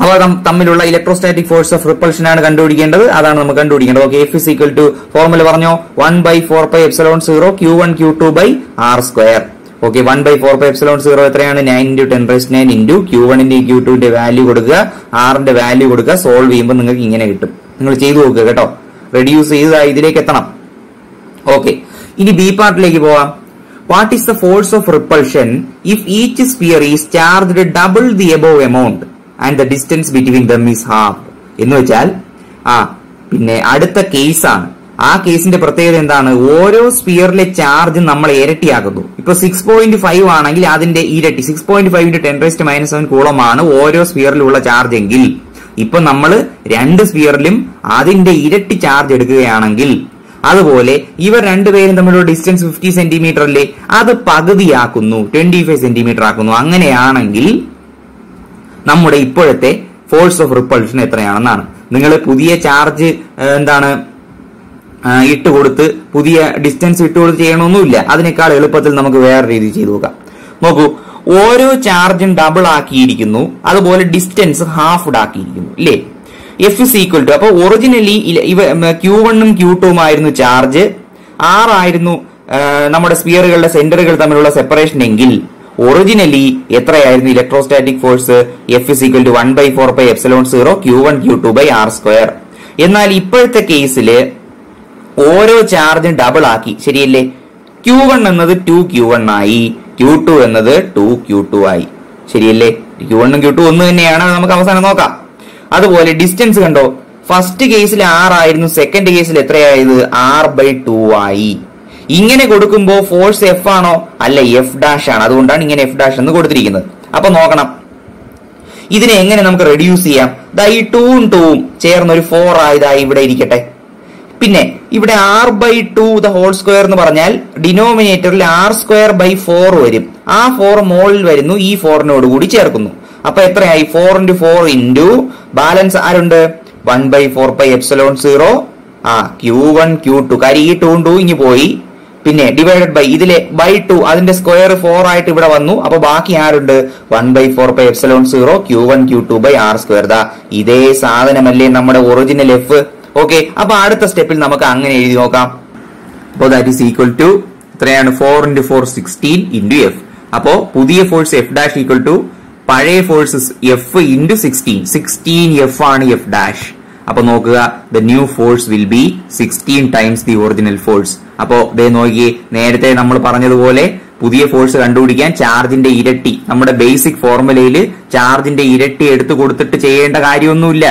അവ തമ്മിലുള്ള ഇലക്ട്രോസ്റ്റാറ്റിക് ഫോഴ്സ് ഓഫ് റിപ്പൾഷൻ ആണ് കണ്ടുപിടിക്കേണ്ടത്. അതാണ് നമുക്ക് കണ്ടുപിടിക്കേണ്ടത്. Okay, F is equal to formula പറഞ്ഞോ, 1/4πε0 Q1 Q2/r². ഓക്കെ, 1/4πε0 എത്രയാണ്? 9 into 10⁹ into Q1 ന്റെ Q2 ന്റെ വാല്യൂ കൊടുക്കുക, R ന്റെ വാല്യൂ കൊടുക്കുക. സോൾവ് ചെയ്യുമ്പോൾ നിങ്ങൾക്ക് ഇങ്ങനെ കിട്ടും. നിങ്ങൾ ചെയ്തു നോക്കുക കേട്ടോ. റെഡ്യൂസ് ചെയ്ത് ഇതിലേക്ക് എത്തണം. ഓക്കെ, ഇനി ബി പാർട്ടിലേക്ക് പോവാം. What is the force of repulsion if each sphere is charged double the above amount and the distance between them is half? എന്ന് വെച്ചാൽ പിന്നെ അടുത്ത കേസാണ്. ആ കേസിന്റെ പ്രത്യേകത എന്താണ്? ഓരോ സ്പിയറിലെ ചാർജ് നമ്മൾ ഇരട്ടിയാക്കുന്നു. ഇപ്പൊ 6.5 ആണെങ്കിൽ അതിന്റെ ഇരട്ടി, 6.5 into 10⁻⁷ കൂളമാണ് ഓരോ സ്പിയറിലുള്ള ചാർജ് എങ്കിൽ, ഇപ്പൊ നമ്മൾ രണ്ട് സ്പിയറിലും അതിന്റെ ഇരട്ടി ചാർജ് എടുക്കുകയാണെങ്കിൽ, അതുപോലെ ഇവർ രണ്ടുപേരും തമ്മിലുള്ള ഡിസ്റ്റൻസ് 50 സെന്റിമീറ്റർ അല്ലേ, അത് പകുതിയാക്കുന്നു, 25 സെന്റിമീറ്റർ ആക്കുന്നു. അങ്ങനെയാണെങ്കിൽ നമ്മുടെ ഇപ്പോഴത്തെ ഫോഴ്സ് ഓഫ് റിപ്പൾഷൻ എത്രയാണെന്നാണ്. നിങ്ങൾ പുതിയ ചാർജ് ഇട്ടുകൊടുത്ത് പുതിയ ഡിസ്റ്റൻസ് ഇട്ടുകൊടുത്ത് ചെയ്യണമെന്നില്ല. അതിനേക്കാൾ എളുപ്പത്തിൽ നമുക്ക് വേറെ രീതി ചെയ്തു നോക്കാം. നോക്കൂ, ഓരോ ചാർജും ഡബിൾ ആക്കിയിരിക്കുന്നു, അതുപോലെ ഡിസ്റ്റൻസ് ഹാഫ്ഡ് ആക്കിയിരിക്കുന്നു ഇല്ലേ? F is equal to, അപ്പൊ ഒറിജിനലി Q1 ഉം Q2 ഉം ആയിരുന്നു ചാർജ്, R ആയിരുന്നു നമ്മുടെ സ്പിയറുകളുടെ സെന്ററുകൾ തമ്മിലുള്ള സെപ്പറേഷൻ എങ്കിൽ ഒറിജിനലി എത്രയായിരുന്നു electrostatic force? F is equal to 1/4πε0 Q1 Q2/r². എന്നാൽ ഇപ്പോഴത്തെ കേസില് ഓരോ ചാർജും ഡബിൾ ആക്കി, ശരിയല്ലേ? Q1 എന്നത് 2Q1 ആയി, Q2 എന്നത് 2Q2 ആയി, ശരിയല്ലേ? Q1 ഉം Q2 ഒന്ന് തന്നെയാണ്. നമുക്ക് അവസാനം നോക്കാം. അതുപോലെ ഡിസ്റ്റൻസ് കണ്ടോ, ഫസ്റ്റ് കേസിൽ R ആയിരുന്നു, സെക്കൻഡ് കേസിൽ എത്രയായത്? R/2 ആയി. ഇങ്ങനെ കൊടുക്കുമ്പോ ഫോഴ്സ് F ആണോ? അല്ല, F' ആണ്. അതുകൊണ്ടാണ് ഇങ്ങനെ F' എന്ന് കൊടുത്തിരിക്കുന്നത്. അപ്പൊ നോക്കണം, ഇതിനെ എങ്ങനെ നമുക്ക് റെഡ്യൂസ് ചെയ്യാം? ഈ 2 ഉം 2 ഉം ചേർന്ന് ഒരു 4 ആയതായി ഇവിടെ ഇരിക്കട്ടെ. പിന്നെ ഇവിടെ R/2 ദ ഹോൾ സ്ക്വയർ എന്ന് പറഞ്ഞാൽ ഡിനോമിനേറ്ററിൽ R²/4 വരും. ആ 4 മോളിൽ വരുന്നു, ഈ 4നോട് കൂടി ചേർക്കുന്നു. അപ്പൊ എത്രയായി? 4 into 4 into ബാലൻസ് ആരുണ്ട്? 1/4πε0 Q1 Q2. കാര്യം ഈ 2 ഉം 2 ഇങ്ങ് പോയി. പിന്നെ ഡിവൈഡഡ് ബൈ ഇതിലെ /2, അതിന്റെ സ്ക്വയർ 4 ആയിട്ട് ഇവിടെ വന്നു. അപ്പൊ ബാക്കി ആരുണ്ട്? 1/4πε0 Q1 Q2/r². ഇതേ സാധനമല്ലേ നമ്മുടെ ഒറിജിനൽ F? ഓക്കെ, അപ്പൊ അടുത്ത സ്റ്റെപ്പിൽ നമുക്ക് അങ്ങനെ എഴുതി നോക്കാം. അപ്പോ ദാറ്റ് ഈസ് ഈക്വൽ ടു എത്രയാണ്? 4 into 4 16 into F. അപ്പോ പുതിയ ഫോഴ്സ് F' ഈക്വൽ ടു പഴയ ഫോഴ്സ് F into 16 F ആണ് F'. അപ്പൊ നോക്കുക, the new force will be 16 times the original force. അപ്പോ ദേ നോക്കിയേ, നേരത്തെ നമ്മൾ പറഞ്ഞതുപോലെ പുതിയ ഫോഴ്സ് കണ്ടുപിടിക്കാൻ ചാർജിന്റെ ഇരട്ടി, നമ്മുടെ ബേസിക് ഫോർമുലയിൽ ചാർജിന്റെ ഇരട്ടി എടുത്തു കൊടുത്തിട്ട് ചെയ്യേണ്ട കാര്യമൊന്നുമില്ല.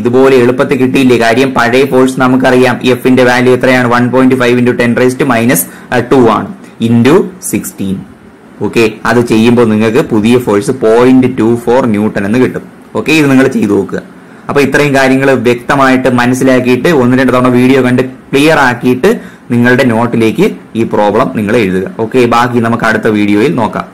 ഇതുപോലെ എളുപ്പത്തിൽ കിട്ടിയില്ലേ? കാര്യം പഴയ ഫോഴ്സ് നമുക്കറിയാം, എഫിന്റെ വാല്യൂ എത്രയാണ്? 1.5 into 10⁻², ആണ്, into 16. ഓക്കെ, അത് ചെയ്യുമ്പോൾ നിങ്ങൾക്ക് പുതിയ ഫോഴ്സ് 0.24 ന്യൂട്ടൺ എന്ന് കിട്ടും. ഓക്കെ, ഇത് നിങ്ങൾ ചെയ്തു നോക്കുക. അപ്പൊ ഇത്രയും കാര്യങ്ങൾ വ്യക്തമായിട്ട് മനസ്സിലാക്കിയിട്ട് 1-2 തവണ വീഡിയോ കണ്ട് ക്ലിയർ ആക്കിയിട്ട് നിങ്ങളുടെ നോട്ടിലേക്ക് ഈ പ്രോബ്ലം നിങ്ങൾ എഴുതുക. ഓക്കെ, ബാക്കി നമുക്ക് അടുത്ത വീഡിയോയിൽ നോക്കാം.